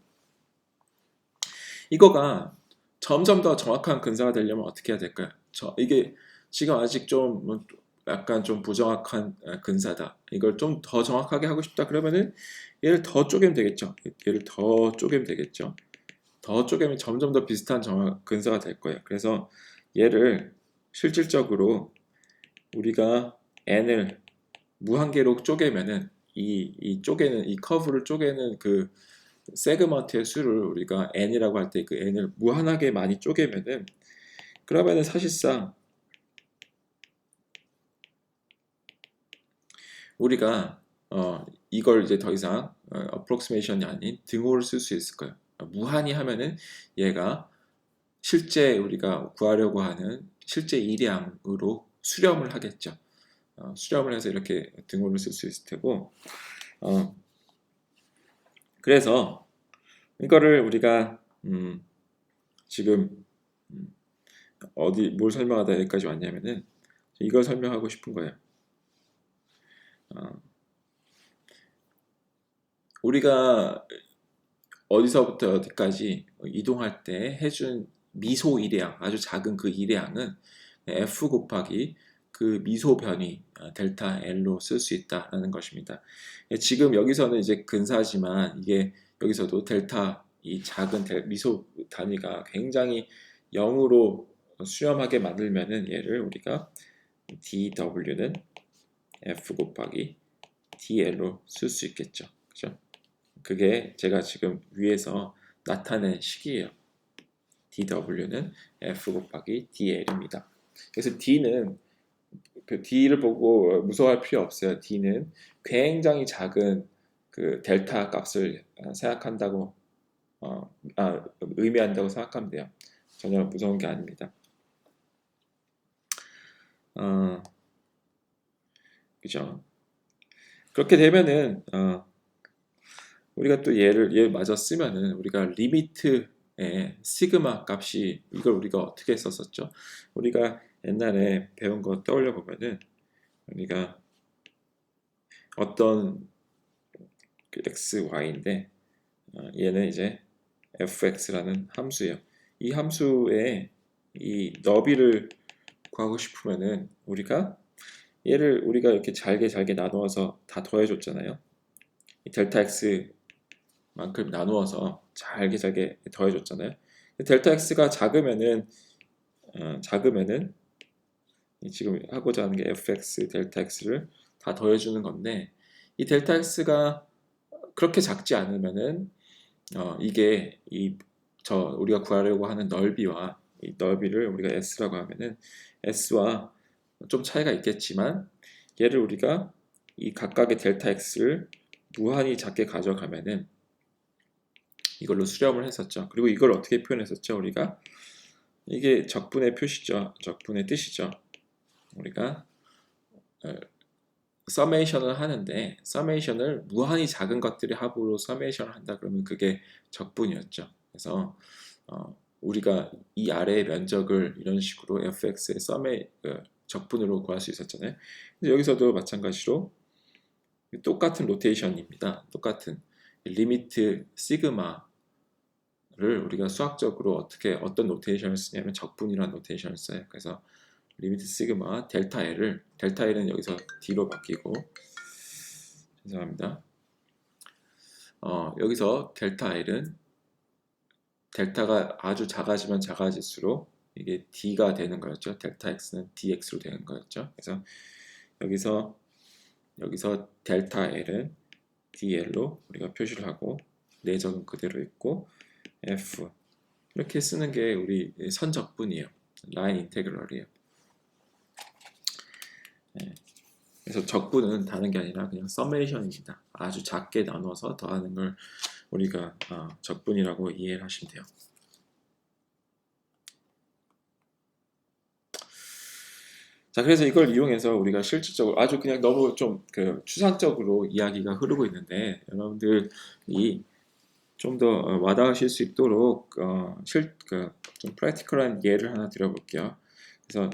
이거가 점점 더 정확한 근사가 되려면 어떻게 해야 될까요? 이게 지금 아직 좀 약간 좀 부정확한 근사다. 이걸 좀 더 정확하게 하고 싶다. 그러면은 얘를 더 쪼개면 되겠죠. 더 쪼개면 점점 더 비슷한 근사가 될 거예요. 그래서 얘를 실질적으로 우리가 n을 무한계로 쪼개면은 이 커브를 쪼개는 그 세그먼트의 수를 우리가 n이라고 할 때 그 n을 무한하게 많이 쪼개면은 그러면은 사실상 우리가 이걸 이제 더 이상 approximation이 아닌 등호를 쓸 수 있을 거예요. 무한히 하면은 얘가 실제 우리가 구하려고 하는 실제 일량으로 수렴을 하겠죠. 수렴을 해서 이렇게 등호를 쓸 수 있을 테고 그래서 이거를 우리가 지금 뭘 설명하다 여기까지 왔냐면은 이걸 설명하고 싶은 거예요. 우리가 어디서부터 어디까지 이동할 때 해준 미소 일의 아주 작은 그 일의 양은 F 곱하기 그 미소 변위 델타 L로 쓸 수 있다라는 것입니다. 지금 여기서는 이제 근사지만 이게 여기서도 델타 이 작은 미소 단위가 굉장히 0으로 수렴하게 만들면은 얘를 우리가 dW는 F 곱하기 dL로 쓸 수 있겠죠. 그죠? 그게 제가 지금 위에서 나타낸 식이에요. dW는 F 곱하기 dL입니다. 그래서 D는 그 D를 보고 무서워할 필요 없어요. D는 굉장히 작은 그 델타 값을 생각한다고 의미한다고 생각하면 돼요. 전혀 무서운 게 아닙니다. 그죠? 그렇게 되면은 우리가 또 얘 마저 쓰면은 우리가 리미트의 시그마 값이 이걸 우리가 어떻게 썼었죠? 우리가 옛날에 배운 거 떠올려 보면은 우리가 어떤 그 x, y인데 얘는 이제 fx라는 함수예요. 이 함수의 이 너비를 구하고 싶으면은 얘를 우리가 이렇게 잘게 나누어서 다 더해줬잖아요. 이 델타 x만큼 나누어서 잘게 더해줬잖아요. 델타 x가 작으면은 지금 하고자 하는 게 fx 델타 x를 다 더해주는 건데 이 델타 x가 그렇게 작지 않으면은 이게 우리가 구하려고 하는 넓이와 이 넓이를 우리가 S라고 하면은 S와 좀 차이가 있겠지만 얘를 우리가 이 각각의 델타 X를 무한히 작게 가져가면은 이걸로 수렴을 했었죠. 그리고 이걸 어떻게 표현했었죠? 우리가 이게 적분의 표시죠. 적분의 뜻이죠. 우리가 서메이션을 하는데 서메이션을 무한히 작은 것들의 합으로 서메이션을 한다 그러면 그게 적분이었죠. 그래서 우리가 이 아래의 면적을 이런 식으로 fx의 적분으로 구할 수 있었잖아요. 여기서도 마찬가지로 똑같은 로테이션입니다. 똑같은 리미트 시그마를 우리가 수학적으로 어떤 노테이션을 쓰냐면 적분이라는 노테이션을 써요. 그래서 리미트 시그마 델타 L은 여기서 D로 바뀌고 죄송합니다. 여기서 델타 L은 델타가 아주 작아지면 작아질수록 이게 D가 되는 거였죠. 델타 X는 DX로 되는 거였죠. 그래서 여기서 델타 L은 DL로 우리가 표시를 하고 내적은 그대로 있고 F 이렇게 쓰는 게 우리 선적분이에요. 라인 인테그럴이에요. 그래서 적분은 다른 게 아니라 그냥 서메이션입니다. 아주 작게 나눠서 더하는 걸 우리가 적분이라고 이해를 하시면 돼요. 자, 그래서 이걸 이용해서 우리가 실질적으로 아주 그냥 너무 좀 추상적으로 이야기가 흐르고 있는데 여러분들이 좀 더 와닿으실 수 있도록 좀 프랙티컬한 예를 하나 드려볼게요. 그래서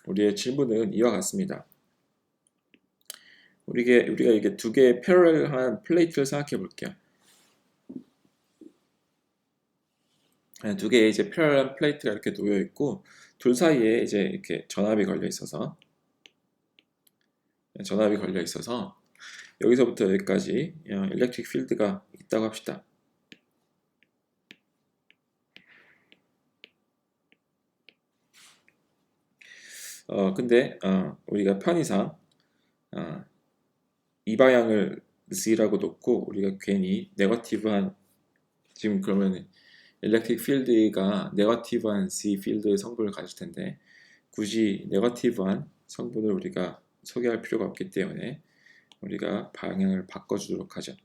우리의 질문은 이와 같습니다. 우리가 이게 두 개의 패러렐한 플레이트를 생각해 볼게요. 두 개의 이제 패러렐한 플레이트가 이렇게 놓여 있고 둘 사이에 이제 이렇게 전압이 걸려 있어서 여기서부터 여기까지 일렉트릭 필드가 있다고 합시다. 근데 우리가 편의상 이 방향을 Z라고 놓고 우리가 괜히 네거티브한 지금 그러면 일렉트릭 필드가 네거티브한 Z 필드의 성분을 가질 텐데 굳이 네거티브한 성분을 우리가 소개할 필요가 없기 때문에 우리가 방향을 바꿔주도록 하죠.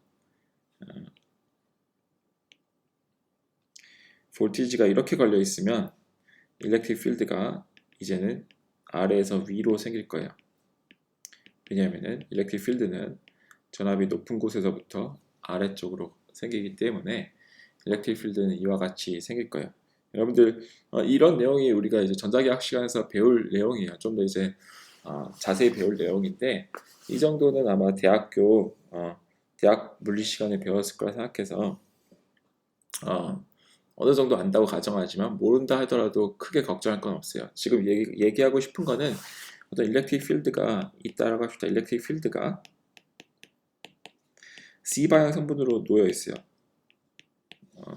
볼티지가 이렇게 걸려 있으면 일렉트릭 필드가 이제는 아래에서 위로 생길 거예요. 왜냐하면 일렉트릭 필드는 전압이 높은 곳에서부터 아래쪽으로 생기기 때문에 일렉트릭 필드는 이와 같이 생길 거예요. 여러분들 이런 내용이 우리가 이제 전자기학 시간에서 배울 내용이에요. 좀 더 이제 자세히 배울 내용인데 이 정도는 아마 대학 물리 시간에 배웠을 거라 생각해서 어느 정도 안다고 가정하지만 모른다 하더라도 크게 걱정할 건 없어요. 지금 얘기하고 싶은 거는 어떤 일렉트릭 필드가 있다라고 합시다. 일렉트릭 필드가 C 방향 성분으로 놓여 있어요.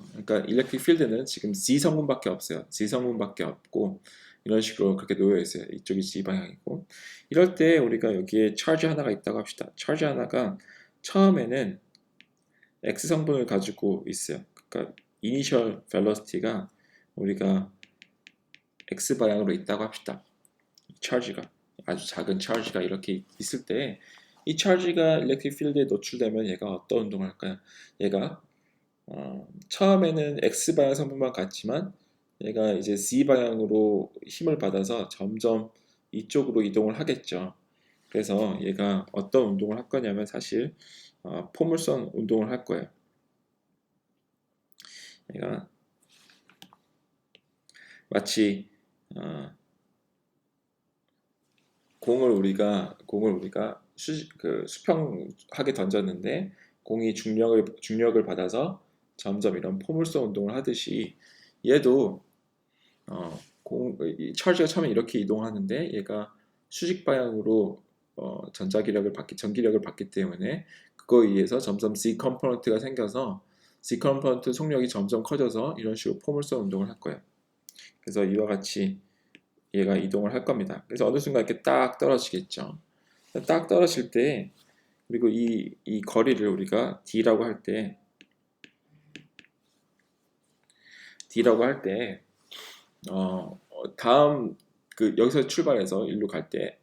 그러니까 일렉트릭 필드는 지금 Z 성분밖에 없어요. Z 성분밖에 없고 이런 식으로 그렇게 놓여 있어요. 이쪽이 Z 방향이고 이럴 때 우리가 여기에 차지 하나가 있다고 합시다. 차지 하나가 처음에는 X 성분을 가지고 있어요. 그러니까 이니셜 벨로시티가 우리가 X 방향으로 있다고 합시다. 차지가 아주 작은 차지가 이렇게 있을 때 이 차지가 일렉트릭 필드에 노출되면 얘가 어떤 운동을 할까요? 얘가 처음에는 X 방향 성분만 같지만 얘가 이제 Z 방향으로 힘을 받아서 점점 이쪽으로 이동을 하겠죠. 그래서 얘가 어떤 운동을 할 거냐면 사실 포물선 운동을 할 거예요. 얘가 마치 공을 우리가 수평하게 던졌는데 공이 중력을 받아서 점점 이런 포물선 운동을 하듯이 얘도 차지가 처음에 이렇게 이동하는데 얘가 수직 방향으로 전기력을 받기 때문에 그거에 의해서 점점 Z 컴포넌트가 생겨서 Z 컴포넌트 속력이 점점 커져서 이런 식으로 포물선 운동을 할 거예요. 그래서 이와 같이 얘가 이동을 할 겁니다. 그래서 어느 순간 이렇게 딱 떨어지겠죠. 딱 떨어질 때 그리고 이 거리를 우리가 D라고 할 때 D라고 할 때 다음 여기서 출발해서 일로 갈 때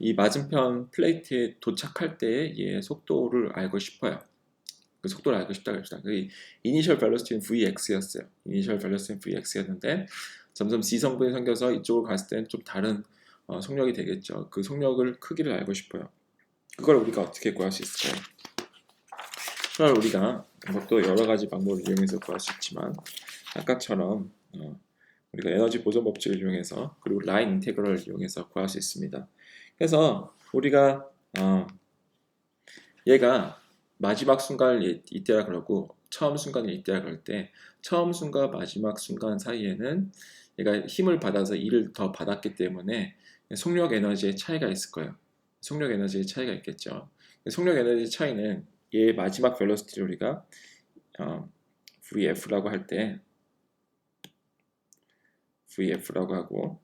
이 맞은편 플레이트에 도착할 때의 얘의 속도를 알고 싶어요. 그 속도를 알고 싶다고 합시다. 그 이니셜 벨로시티는 Vx였어요. 이니셜 벨로시티는 Vx였는데 점점 C 성분이 생겨서 이쪽으로 갔을 때는 좀 다른 속력이 되겠죠. 그 속력을 크기를 알고 싶어요. 그걸 우리가 어떻게 구할 수 있을까요? 그걸 우리가 이것도 여러 가지 방법을 이용해서 구할 수 있지만 아까처럼 우리가 에너지 보존 법칙을 이용해서 그리고 라인 인테그럴을 이용해서 구할 수 있습니다. 그래서 우리가 얘가 마지막 순간을 이때라 그러고 처음 순간을 이때라 그럴 때 처음 순간과 마지막 순간 사이에는 얘가 힘을 받아서 E를 더 받았기 때문에 속력 에너지의 차이가 있을 거예요. 속력 에너지의 차이가 있겠죠. 속력 에너지 차이는 얘의 마지막 벨로시티를 우리가 VF라고 할 때 VF라고 하고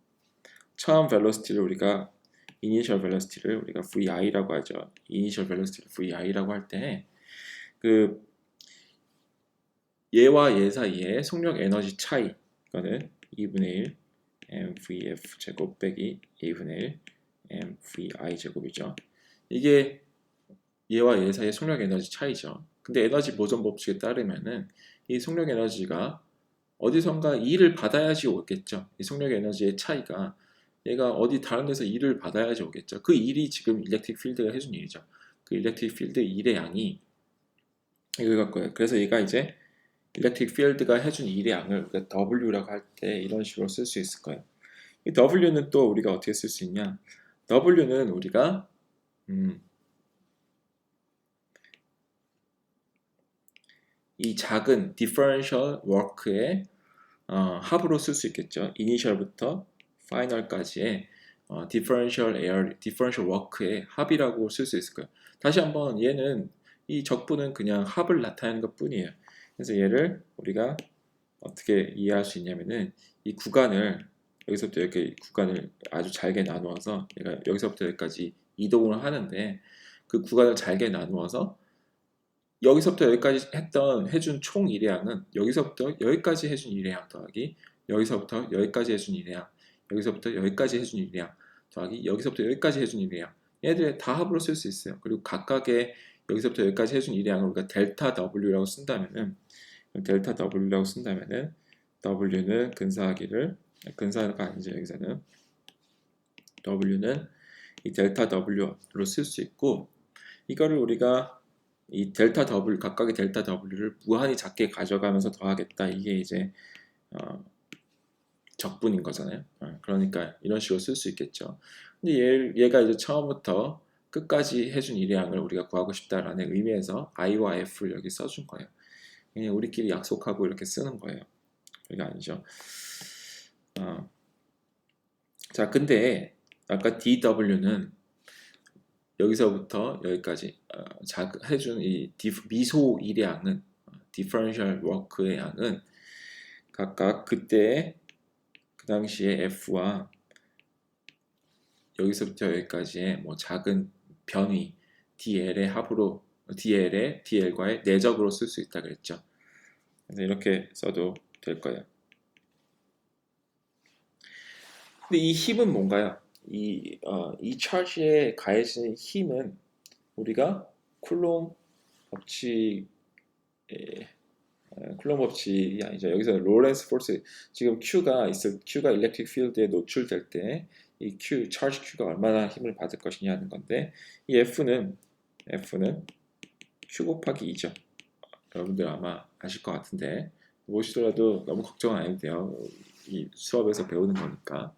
처음 벨로시티를 우리가 이니셜 벨로시티를 우리가 VI라고 하죠. 이니셜 벨로시티를 VI라고 할 때 그 얘와 얘 사이의 속력 에너지 차이 이거는 2분의 1 mvf 제곱 빼기 2분의 1 mvi 제곱이죠. 이게 얘와 얘 사이의 속력 에너지 차이죠. 근데 에너지 보존 법칙에 따르면은 이 속력 에너지가 어디선가 E를 받아야지 오겠죠. 이 속력 에너지의 차이가 얘가 어디 다른 데서 일을 받아야지 오겠죠. 그 일이 지금 일렉트릭 필드가 해준 일이죠. 그 일렉트릭 필드 일의 양이 이걸 갖고요. 그래서 얘가 이제 일렉트릭 필드가 해준 일의 양을 우리가 W라고 할 때 이런 식으로 쓸 수 있을 거예요. 이 W는 또 우리가 어떻게 쓸 수 있냐? W는 우리가 이 작은 differential work의 합으로 쓸 수 있겠죠. 이니셜부터 파이널까지의 differential work의 합이라고 쓸 수 있을 거예요. 다시 한번 얘는 이 적분은 그냥 합을 나타내는 것 뿐이에요. 그래서 얘를 우리가 어떻게 이해할 수 있냐면은 이 구간을 여기서부터 이렇게 구간을 아주 잘게 나누어서 얘가 여기서부터 여기까지 이동을 하는데 그 구간을 잘게 나누어서 여기서부터 여기까지 해준 총 일회양은 여기서부터 여기까지 해준 일회양 더하기 여기서부터 여기까지 해준 일회양 여기서부터 여기까지 해준 일회양 더하기 여기서부터 여기까지 해준 일회양 얘들 다 합으로 쓸 수 있어요. 그리고 각각의 여기서부터 여기까지 해준 일회양을 우리가 델타 W라고 쓴다면은 델타 W라고 쓴다면은 W는 근사가 아니죠. 여기서는 W는 이 델타 W로 쓸 수 있고 이거를 우리가 이 델타 W 각각의 델타 W를 무한히 작게 가져가면서 더하겠다. 이게 이제 적분인 거잖아요. 그러니까 이런 식으로 쓸 수 있겠죠. 근데 얘가 이제 처음부터 끝까지 해준 일의양을 우리가 구하고 싶다라는 의미에서 I와 F를 여기 써준 거예요. 그냥 우리끼리 약속하고 이렇게 쓰는 거예요. 이게 아니죠. 자, 근데 아까 DW는 여기서부터 여기까지 해준 이 미소 일의 양은 differential work의 양은 각각 그때 그 당시에 F와 여기서부터 여기까지의 뭐 작은 변위 DL의 합으로 DL과의 내적으로 쓸 수 있다 그랬죠. 그래서 이렇게 써도 될 거예요. 근데 이 힘은 뭔가요? 이 차지에 가해지는 힘은 우리가 쿨롬 법칙이 아니죠. 여기서 로렌스 포스 지금 Q가 일렉트릭 필드에 노출될 때 이 차지 Q가 얼마나 힘을 받을 것이냐 하는 건데 이 F는 Q 곱하기 2죠. 여러분들 아마 아실 것 같은데 모르시더라도 너무 걱정은 안 해도 돼요. 이 수업에서 배우는 거니까.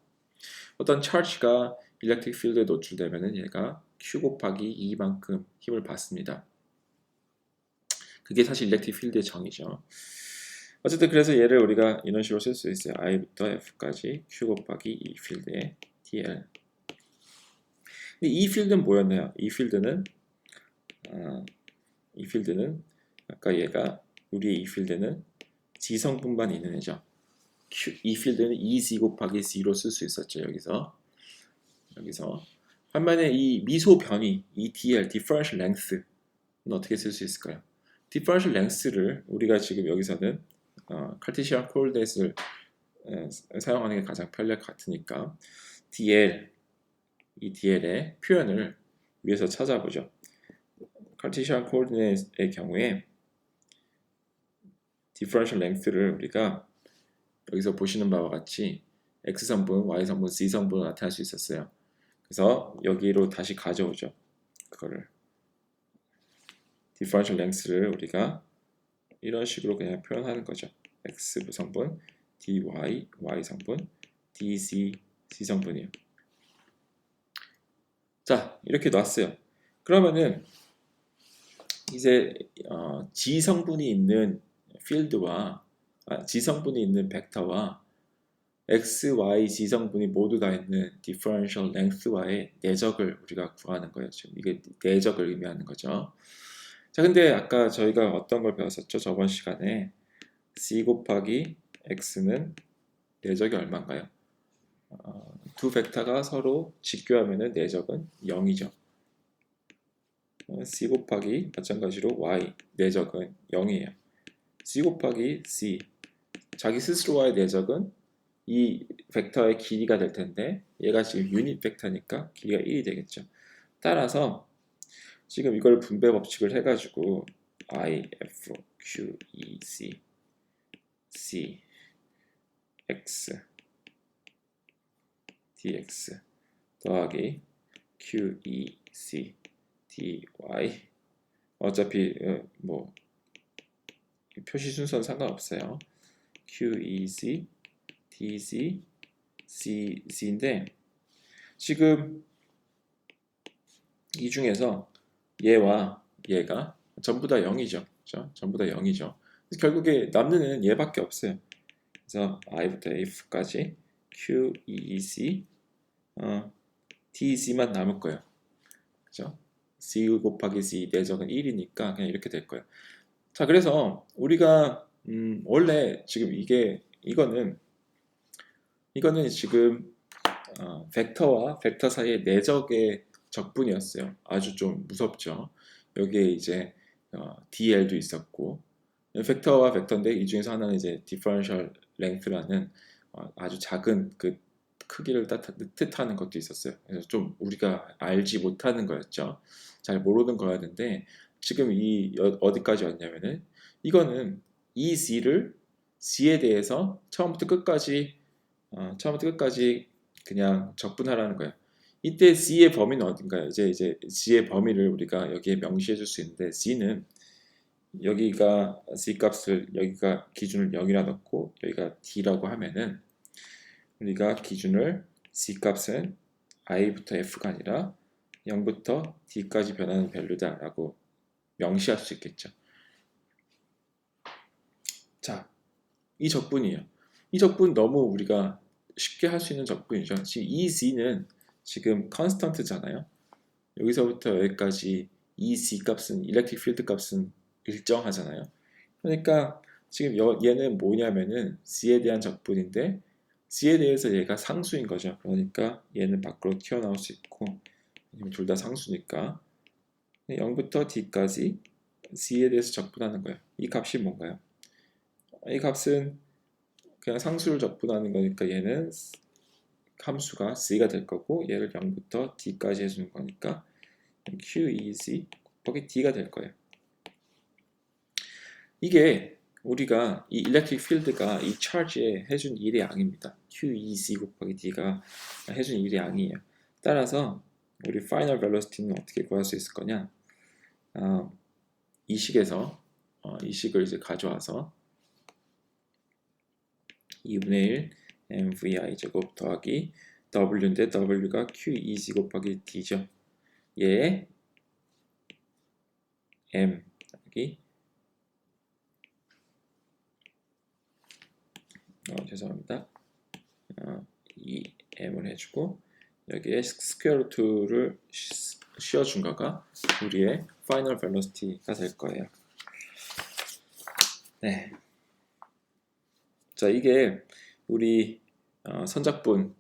어떤 차지가 일렉트릭 필드에 노출되면은 얘가 Q 곱하기 2만큼 힘을 받습니다. 그게 사실 일렉트릭 필드의 정의죠. 어쨌든 그래서 얘를 우리가 이런 식으로 쓸 수 있어요. I부터 F까지 Q 곱하기 2 필드의 DL. 근데 이 필드는 뭐였나요? 이 필드는 아까 얘가 우리의 이 필드는 지성분만 있는 애죠. 이 필드는 2Z 곱하기 C로 쓸 수 있었죠. 여기서 반면에 이 미소 변이 이 DL differential length는 어떻게 쓸 수 있을까요? differential length를 우리가 지금 여기서는 카르테시안 코오르디네이트를 사용하는 게 가장 편리할 것 같으니까 DL, 이 DL의 표현을 위에서 찾아보죠. 카르테시안 코오르디네이트의 경우에 디퍼런셜 랭스를 우리가 여기서 보시는 바와 같이 X성분, Y성분, Z성분으로 나타낼 수 있었어요. 그래서 여기로 다시 가져오죠. 그거를 디퍼런셜 랭스를 우리가 이런 식으로 그냥 표현하는 거죠. X 성분, dy, y 성분, dz, z 성분이요. 자, 이렇게 놨어요. 그러면은 이제 G 성분이 있는 필드와 G 성분이 있는 벡터와 X, Y, Z 성분이 모두 다 있는 differential length와의 내적을 우리가 구하는 거예요. 지금 이게 내적을 의미하는 거죠. 자, 근데 아까 저희가 어떤 걸 배웠었죠? 저번 시간에 C 곱하기 X는 내적이 얼마인가요? 두 벡터가 서로 직교하면 내적은 0이죠. C 곱하기 마찬가지로 Y 내적은 0이에요. C 곱하기 C 자기 스스로와의 내적은 이 벡터의 길이가 될 텐데 얘가 지금 유닛 벡터니까 길이가 1이 되겠죠. 따라서 지금 이걸 분배 법칙을 해가지고 I, F, Q, E, C, C, X, dx 더하기 Q, E, C, dy 어차피 뭐 표시 순서는 상관없어요. Q, E, C, dz, c인데 지금 이 중에서 얘와 얘가 전부 다 0이죠. 그렇죠? 전부 다 0이죠. 결국에 남는 애는 얘밖에 없어요. 그래서 i부터 f까지 q, e, c, d, c만 남을 거예요. 그죠? c 곱하기 c 내적은 1이니까 그냥 이렇게 될 거예요. 자, 그래서 우리가 원래 지금 이거는 지금 벡터와 벡터 사이의 내적의 적분이었어요. 아주 좀 무섭죠. 여기에 이제 DL도 있었고 벡터와 벡터인데 이 중에서 하나는 이제 differential length라는 아주 작은 그 크기를 뜻하는 것도 있었어요. 그래서 좀 우리가 알지 못하는 거였죠. 잘 모르는 거였는데 지금 어디까지 왔냐면은 이거는 이 C에 대해서 처음부터 끝까지 그냥 적분하라는 거예요. 이때 C의 범위는 어딘가요? 이제 C의 범위를 우리가 여기에 명시해 줄 수 있는데 C는 여기가 C 값을 여기가 기준을 0이라 넣고 여기가 D라고 하면은 우리가 기준을 C 값은 I부터 F가 아니라 0부터 D까지 변하는 밸류다 라고 명시할 수 있겠죠. 자, 이 적분이에요. 이 적분 너무 우리가 쉽게 할 수 있는 적분이죠. 지금 이 C는 지금 컨스턴트잖아요. 여기서부터 여기까지 이 C 값은 일렉트릭 필드 값은 일정하잖아요. 그러니까 지금 얘는 뭐냐면은 C에 대한 적분인데 C에 대해서 얘가 상수인 거죠. 그러니까 얘는 밖으로 튀어나올 수 있고 둘 다 상수니까 0부터 D까지 C에 대해서 적분하는 거예요. 이 값이 뭔가요? 이 값은 그냥 상수를 적분하는 거니까 얘는 함수가 C가 될 거고 얘를 0부터 D까지 해주는 거니까 Q, E, C 곱하기 D가 될 거예요. 이게 우리가 이 일렉트릭 필드가 이 차지에 해준 일의 양입니다. Q, E, C 곱하기 D가 해준 일의 양이에요. 따라서 우리 파이널 벨로시티는 어떻게 구할 수 있을 거냐? 이 식에서 이 식을 이제 가져와서 2분의 1 mvi 제곱 더하기 w인데 w가 qec 곱하기 d죠. 얘 m 여기 죄송합니다. 이 m을 해주고 여기에 스퀘어 루트를 씌워준 거가 우리의 파이널 벨로시티가 될 거예요. 네. 자, 이게 우리 선적분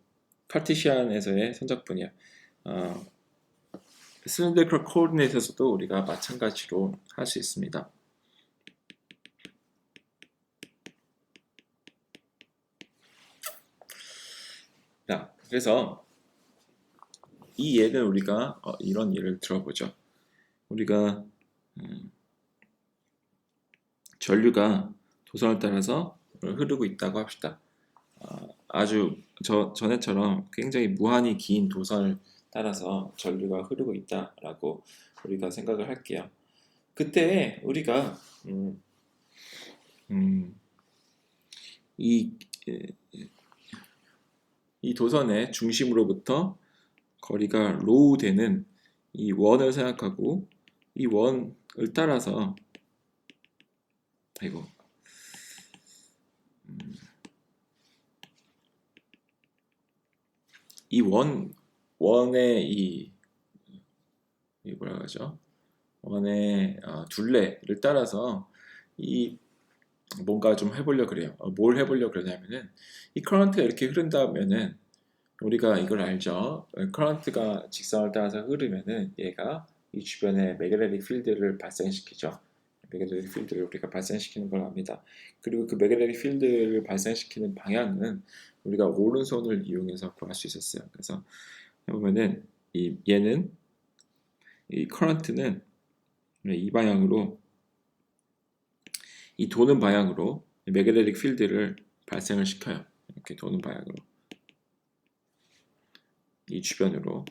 카르티시안에서의 선적분이야. 실린더리컬 코오르디네이트에서도 우리가 마찬가지로 할 수 있습니다. 그래서 이 예는 우리가 이런 예를 들어보죠. 우리가 전류가 도선을 따라서 흐르고 있다고 합시다. 아주 전에처럼 굉장히 무한히 긴 도선을 따라서 전류가 흐르고 있다라고 우리가 생각을 할게요. 그때 우리가 이, 이 도선의 중심으로부터 거리가 로우 되는 이 원을 생각하고 이 원을 따라서 아이고 이 원의 이 뭐라 하죠? 원의 둘레를 따라서 이 뭔가 좀 해보려고 그래요. 뭘 해보려고 그러냐면은 이 커런트가 이렇게 흐른다면은 우리가 이걸 알죠. 커런트가 직선을 따라서 흐르면은 얘가 이 주변에 매그네틱 필드를 발생시키죠. 매그네틱 필드를 우리가 발생시키는 걸 압니다. 그리고 그 매그네틱 필드를 발생시키는 방향은 우리가 오른손을 이용해서 구할 수 있었어요. 그래서 보면은 얘는 이 커런트는 이 방향으로 이 도는 방향으로 매그네틱 필드를 발생을 시켜요. 이렇게 도는 방향으로 이 주변으로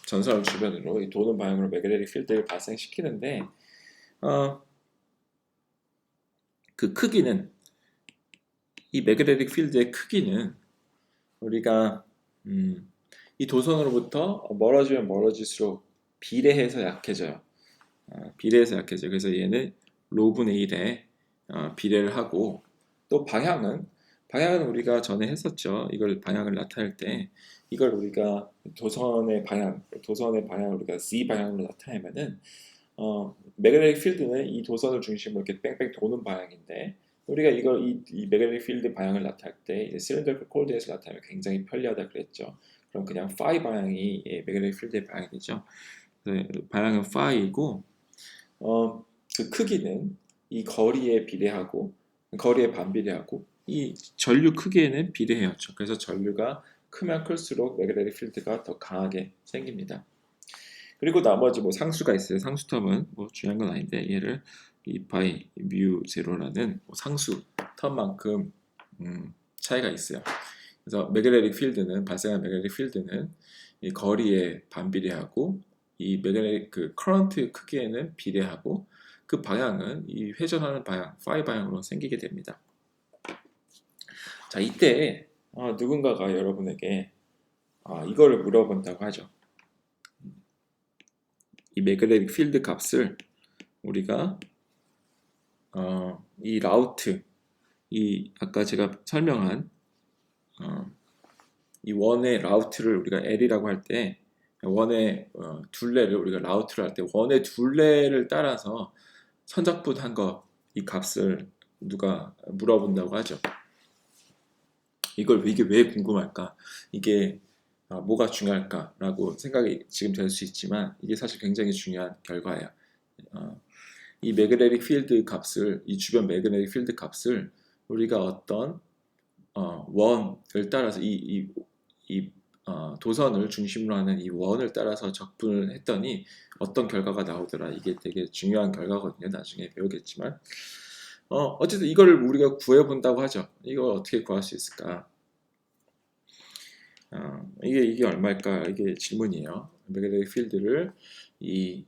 전선을 주변으로 이 도는 방향으로 매그네틱 필드를 발생시키는데 그 크기는 이 매그네틱 필드의 크기는 우리가 이 도선으로부터 멀어지면 멀어질수록 비례해서 약해져요. 비례해서 약해져요. 그래서 얘는 로분의 1에 비례를 하고 또 방향은 우리가 전에 했었죠. 이걸 방향을 나타낼 때 이걸 우리가 도선의 방향을 우리가 Z 방향으로 나타내면은 매그네틱 필드는 이 도선을 중심으로 이렇게 뺑뺑 도는 방향인데 우리가 이 매그네틱 필드 방향을 나타낼 때 실린더리컬 코디네이트를 나타내면 굉장히 편리하다 그랬죠. 그럼 그냥 파이 방향이 매그네틱 필드의 방향이 되죠. 방향은 파이이고 그 크기는 이 거리에 비례하고 거리에 반비례하고 이 전류 크기에는 비례해요. 그래서 전류가 크면 클수록 매그네틱 필드가 더 강하게 생깁니다. 그리고 나머지 뭐 상수가 있어요. 상수 텀은 뭐 중요한 건 아닌데 얘를 2파이 뮤 제로라는 상수 텀만큼 차이가 있어요. 그래서 매그네틱 필드는 발생한 매그네틱 필드는 이 거리에 반비례하고 이 매그네틱 그 커런트 크기에는 비례하고 그 방향은 이 회전하는 방향, 파이 방향으로 생기게 됩니다. 자, 이때 누군가가 여러분에게 이거를 물어본다고 하죠. 이 매그네틱 필드 값을 우리가 이 라우트, 이 아까 제가 설명한 이 원의 라우트를 우리가 L이라고 할 때 원의 둘레를 우리가 라우트를 할 때 원의 둘레를 따라서 선적분한 거 이 값을 누가 물어본다고 하죠. 이게 왜 궁금할까? 이게 뭐가 중요할까라고 생각이 지금 될 수 있지만 이게 사실 굉장히 중요한 결과예요. 이 매그네틱 필드 값을 이 주변 매그네틱 필드 값을 우리가 어떤 원을 따라서 도선을 중심으로 하는 이 원을 따라서 적분을 했더니 어떤 결과가 나오더라. 이게 되게 중요한 결과거든요. 나중에 배우겠지만 어쨌든 이걸 우리가 구해본다고 하죠. 이걸 어떻게 구할 수 있을까? 이게 얼마일까? 이게 질문이에요. 매그네틱 필드를 이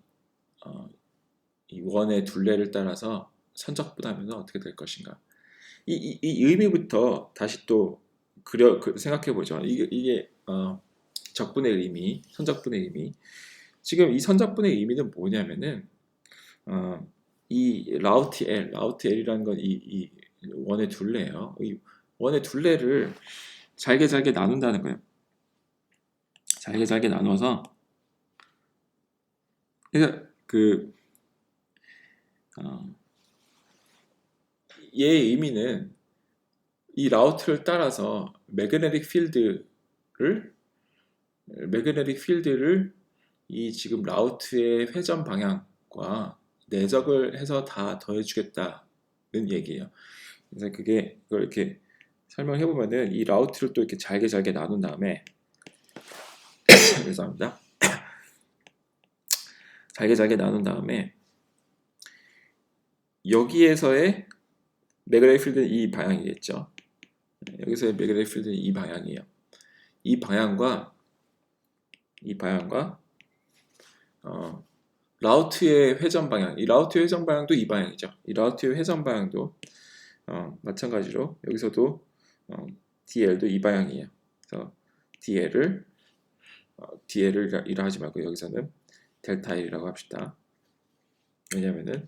원의 둘레를 따라서 선적분하면 어떻게 될 것인가? 이 의미부터 다시 또 생각해 보죠. 이게 적분의 의미, 선적분의 의미. 지금 이 선적분의 의미는 뭐냐면은 이 라우트 L이라는 건 이 원의 둘레예요. 이 원의 둘레를 잘게 나눈다는 거예요. 잘게 나눠서 그러니까 얘의 의미는 이 라우트를 따라서 매그네틱 필드를 이 지금 라우트의 회전 방향과 내적을 해서 다 더해주겠다는 얘기예요. 그래서 그걸 이렇게 설명해 보면은 이 라우트를 또 이렇게 잘게 나눈 다음에 죄송합니다. 잘게 나눈 다음에 여기에서의 매그네틱 필드는 이 방향이겠죠. 여기서의 매그네틱 필드는 이 방향이에요. 이 방향과 라우트의 회전 방향, 이 라우트의 회전 방향도 이 방향이죠. 이 라우트의 회전 방향도 마찬가지로 여기서도 DL도 이 방향이에요. 그래서 DL을 이라 하지 말고 여기서는 델타 L이라고 합시다. 왜냐면은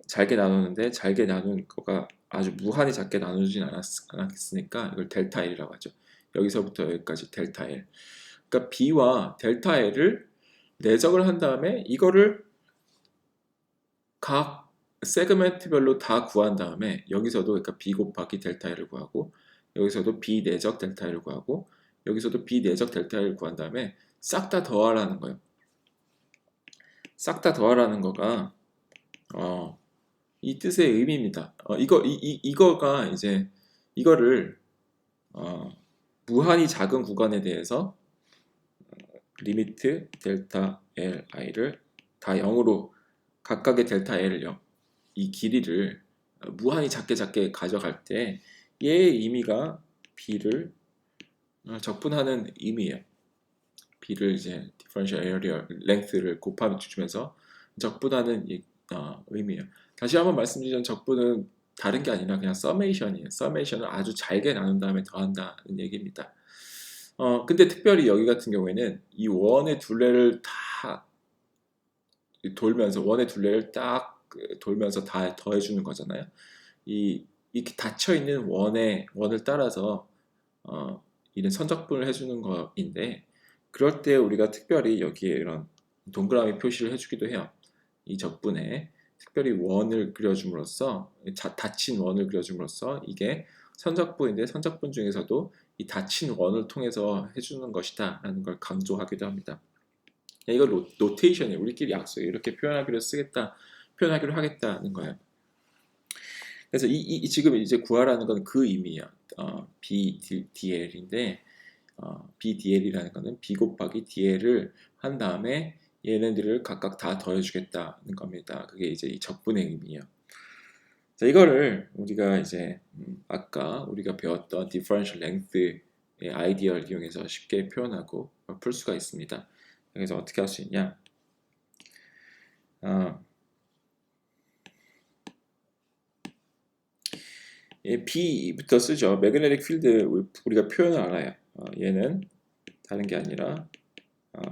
잘게 나누는데 잘게 나눈 거가 아주 무한히 작게 나누진 않았으니까 이걸 델타 L이라고 하죠. 여기서부터 여기까지 델타 L. 그러니까 B와 델타 L을 내적을 한 다음에 이거를 각 세그멘트별로 다 구한 다음에 여기서도 그러니까 B 곱하기 델타 L을 구하고 여기서도 B 내적 델타 L을 구하고 여기서도 B 내적 델타 L을 구한 다음에 싹 다 더하라는 거예요. 싹 다 더하라는 거가 이 뜻의 의미입니다. 이거가 이제 이거를 무한히 작은 구간에 대해서 리미트 델타 L i를 다 0으로 각각의 델타 L 0, 이 길이를 무한히 작게 가져갈 때 얘의 의미가 B를 적분하는 의미예요. B를 이제 differential area length를 곱하면 주면서 적분하는 의미예요. 다시 한번 말씀드리자면 적분은 다른 게 아니라 그냥 서메이션이에요. 서메이션을 아주 잘게 나눈 다음에 더한다는 얘기입니다. 근데 특별히 여기 같은 경우에는 이 원의 둘레를 다 돌면서 원의 둘레를 딱 돌면서 다 더해주는 거잖아요. 이렇게 닫혀 있는 원을 따라서 이런 선적분을 해주는 거인데 그럴 때 우리가 특별히 여기에 이런 동그라미 표시를 해주기도 해요. 이 적분에 특별히 원을 그려줌으로써 닫힌 원을 그려줌으로써 이게 선적분인데 선적분 중에서도 이 닫힌 원을 통해서 해주는 것이다 라는 걸 강조하기도 합니다. 이거 노테이션이에요. 우리끼리 약속해 이렇게 표현하기로 하겠다는 거예요. 그래서 지금 이제 구하라는 건 그 의미야. BDL인데 BDL이라는 거는 B 곱하기 DL을 한 다음에 얘네들을 각각 다 더해주겠다는 겁니다. 그게 이제 이 적분의 의미예요. 자, 이거를 우리가 이제 아까 우리가 배웠던 differential length의 아이디어를 이용해서 쉽게 표현하고 풀 수가 있습니다. 그래서 어떻게 할 수 있냐? B부터 쓰죠. 매그네틱 필드 우리가 표현을 알아요. 얘는 다른 게 아니라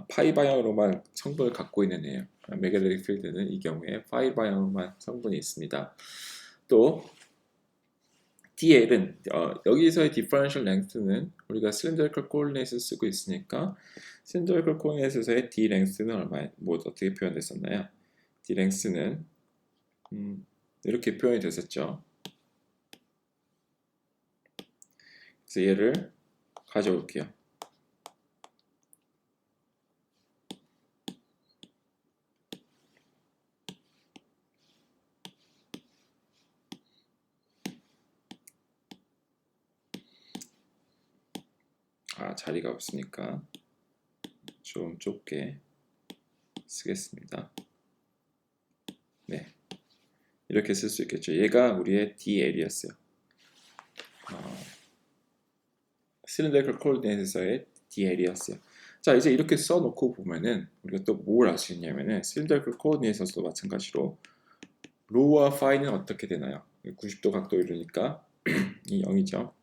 파이 방향으로만 성분을 갖고 있는 애예요. 매그네틱 필드는 이 경우에 파이 방향으로만 성분이 있습니다. 또 DL은 여기서의 differential length는 우리가 cylindrical coordinate를 쓰고 있으니까 cylindrical coordinate에서의 D length는 얼마에 어떻게 표현됐었나요? D length는 이렇게 표현이 됐었죠. 그래서 얘를 가져올게요. 자리가 없으니까 좀 좁게 쓰겠습니다. 네, 이렇게 쓸 수 있겠죠. 얘가 우리의 DL이었어요. cylindrical coordinate에서의 DL이었어요. 자, 이제 이렇게 써놓고 보면은 우리가 또 뭘 알 수 있냐면은 cylindrical coordinate에서도 마찬가지로 로와 파이는 어떻게 되나요? 90도 각도 이루니까 이 0이죠.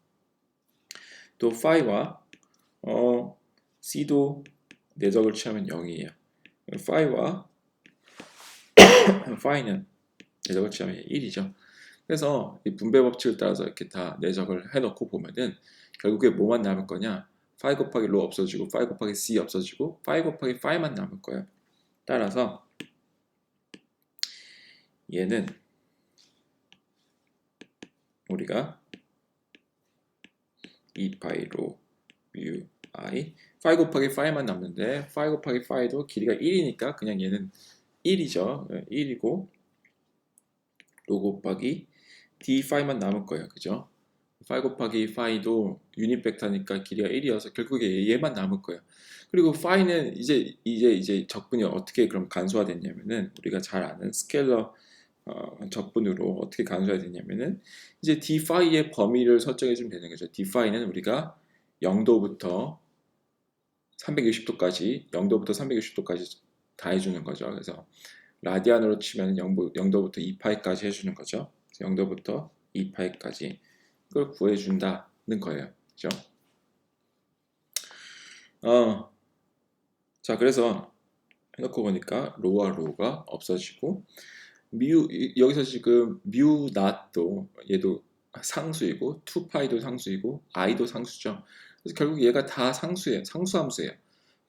또 파이와 C도 내적을 취하면 0이에요. 파이와 파이는 내적을 취하면 1이죠. 그래서 이 분배 법칙을 따라서 이렇게 다 내적을 해놓고 보면은 결국에 뭐만 남을 거냐? 파이 곱하기 로 없어지고 파이 곱하기 C 없어지고 파이 곱하기 파이만 남을 거예요. 따라서 얘는 우리가 2파이 로 뮤 I 파이 곱하기 파이만 남는데 파이 곱하기 파이도 길이가 1이니까 그냥 얘는 1이죠. 1이고 로 곱하기 d 파이만 남을 거예요. 그죠? 파이 곱하기 파이도 유닛 벡터니까 길이가 1이어서 결국에 얘만 남을 거예요. 그리고 파이는 이제 적분이 어떻게 그럼 간소화됐냐면은 우리가 잘 아는 스케일러 적분으로 어떻게 간소화됐냐면은 이제 d 파이의 범위를 설정해 주면 되는 거죠. d 파이는 우리가 0도부터 360도까지 0도부터 360도까지 다 해주는 거죠. 그래서 라디안으로 치면 0도부터 2파이까지 해주는 거죠. 0도부터 2파이까지 그걸 구해준다는 거예요. 그죠? 자, 그래서 해놓고 보니까 로와 로가 없어지고 여기서 지금 뮤 낫도 얘도 상수이고 2파이도 상수이고 i도 상수죠. 그래서 결국 얘가 다 상수예요. 상수함수예요.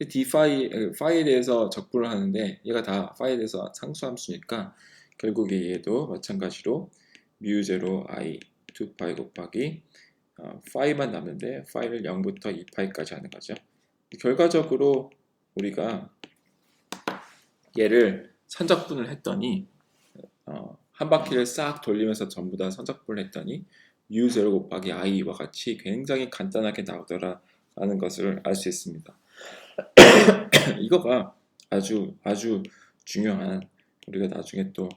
d 파이에 대해서 적분을 하는데 얘가 다 파이에 대해서 상수함수니까 결국에 얘도 마찬가지로 뮤0 i 2파이 곱하기 파이만 남는데 파이를 0부터 2파이까지 하는 거죠. 결과적으로 우리가 얘를 선적분을 했더니 한 바퀴를 싹 돌리면서 전부 다 선적분을 했더니 u0 곱하기 i와 같이 굉장히 간단하게 나오더라라는 것을 알 수 있습니다. 이거가 아주 중요한 우리가 나중에 또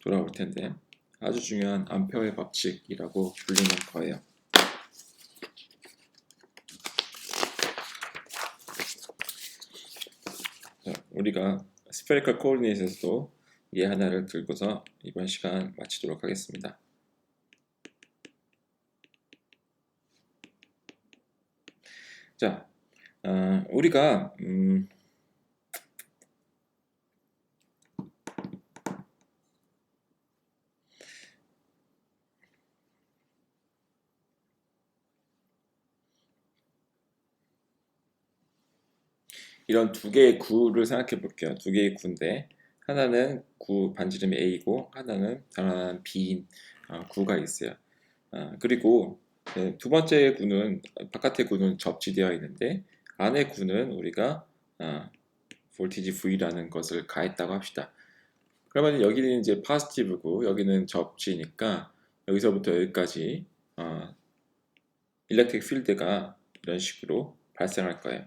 돌아올 텐데 아주 중요한 암페어의 법칙이라고 불리는 거예요. 자, 우리가 스페리컬 코오디네이트에서도 얘 하나를 들고서 이번 시간 마치도록 하겠습니다. 자, 우리가 이런 두 개의 구를 생각해 볼게요. 두 개의 구인데 하나는 구 반지름이 A이고 하나는 B인 구가 있어요. 그리고 두 번째 구는 바깥의 구는 접지되어 있는데 안의 구는 우리가 볼티지 V라는 것을 가했다고 합시다. 그러면 여기는 이제 파지티브고 여기는 접지니까 여기서부터 여기까지 일렉트릭 필드가 이런 식으로 발생할 거예요.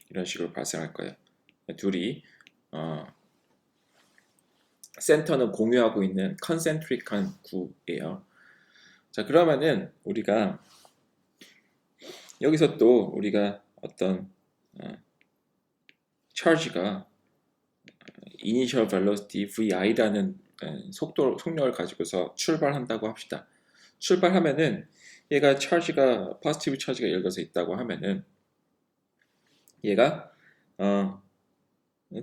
이런 식으로 발생할 거예요. 둘이 센터는 공유하고 있는 컨센트릭한 구예요. 자, 그러면은 우리가 여기서 또 우리가 어떤 차지가 이니셜 벨로시티 VI라는 속력을 가지고서 출발한다고 합시다. 출발하면은 얘가 차지가 포지티브 차지가 예를 들어서 있다고 하면은 얘가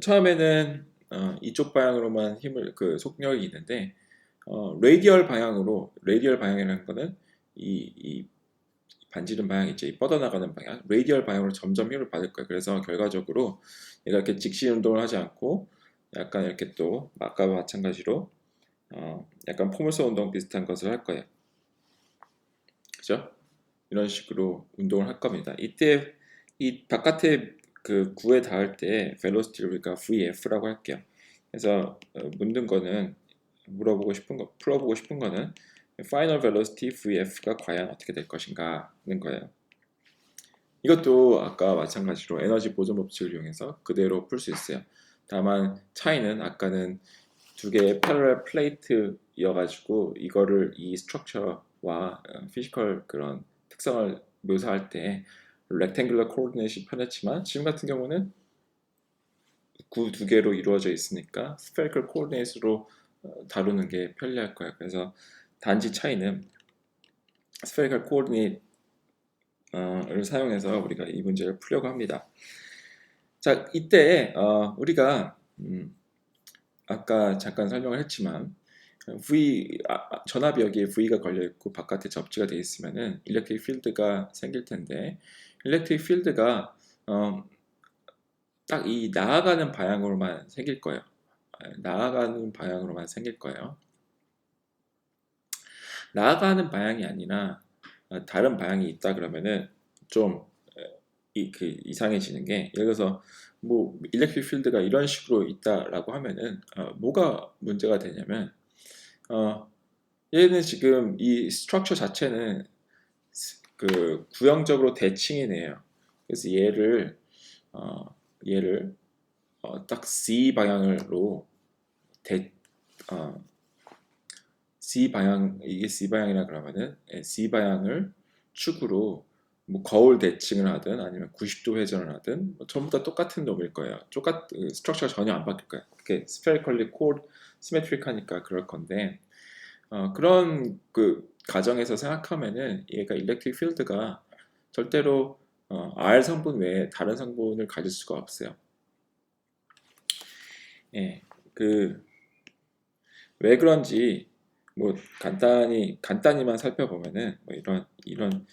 처음에는 이쪽 방향으로만 힘을 속력이 있는데 레디얼 방향이라는 거는 이 반지름 방향 있죠. 이 뻗어나가는 방향, 레디얼 방향으로 점점 힘을 받을 거예요. 그래서 결과적으로 얘가 이렇게 직시 운동을 하지 않고 약간 이렇게 또 아까와 마찬가지로 약간 포물선 운동 비슷한 것을 할 거예요. 그죠? 이런 식으로 운동을 할 겁니다. 이때 이 바깥에 그 구에 닿을 때 velocity를 우리가 VF라고 할게요. 그래서 묻는 거는 풀어보고 싶은 거는 final velocity VF가 과연 어떻게 될 것인가 하는 거예요. 이것도 아까 마찬가지로 에너지 보존 법칙을 이용해서 그대로 풀 수 있어요. 다만 차이는 아까는 두 개의 패러렐 플레이트여가지고 이거를 이 스트럭처와 피지컬 그런 특성을 묘사할 때 렉탱글러 코오디네이션이 편했지만 지금 같은 경우는 구 두 개로 이루어져 있으니까 스페리컬 코오디네이트로 다루는 게 편리할 거예요. 그래서 단지 차이는 스페리컬 코오디네이트를 사용해서 우리가 이 문제를 풀려고 합니다. 자, 이때 우리가 아까 잠깐 설명을 했지만 전압이 여기에 V가 걸려 있고 바깥에 접지가 되어 있으면은 일렉트릭 필드가 생길 텐데 일렉트릭 필드가 딱 이 나아가는 방향으로만 생길 거예요. 나아가는 방향으로만 생길 거예요. 나아가는 방향이 아니라 다른 방향이 있다 그러면은 좀 이상해지는 게 예를 들어서 뭐 일렉트릭 필드가 이런 식으로 있다라고 하면은 뭐가 문제가 되냐면 얘는 지금 이 스트럭처 자체는 그 구형적으로 대칭이네요. 그래서 어, 얘를 딱 C 방향으로 대, 어, C 방향, 이게 C 방향이라 그러면은 C 방향을 축으로 뭐 거울 대칭을 하든 아니면 90도 회전을 하든 뭐 전부 다 똑같은 놈일 거예요. 스트럭처가 전혀 안 바뀔 거예요. 그게 스페리컬리 코 시메트릭하니까 그럴 건데 그런 그 가정에서 생각하면은 얘가 일렉트릭 필드가 절대로 R 성분 외에 다른 성분을 가질 수가 없어요. 예, 그 왜 그런지 뭐 간단히만 살펴보면은 뭐 이런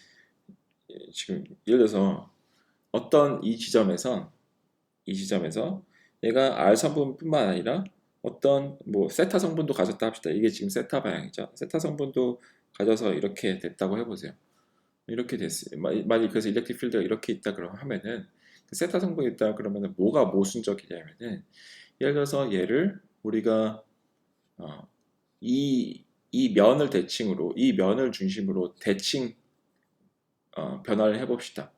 지금 예를 들어서 어떤 이 지점에서 얘가 R 성분뿐만 아니라 어떤 뭐 세타 성분도 가졌다 합시다. 이게 지금 세타 방향이죠. 세타 성분도 가져서 이렇게 됐다고 해보세요. 이렇게 됐어요. 만약 그래서 일렉트릭 필드가 이렇게 있다 그러면 하면은 그 세타 성분이 있다 그러면은 뭐가 모순적이냐면은 예를 들어서 얘를 우리가 어, 이 면을 대칭으로 이 면을 중심으로 대칭 변화를 해봅시다.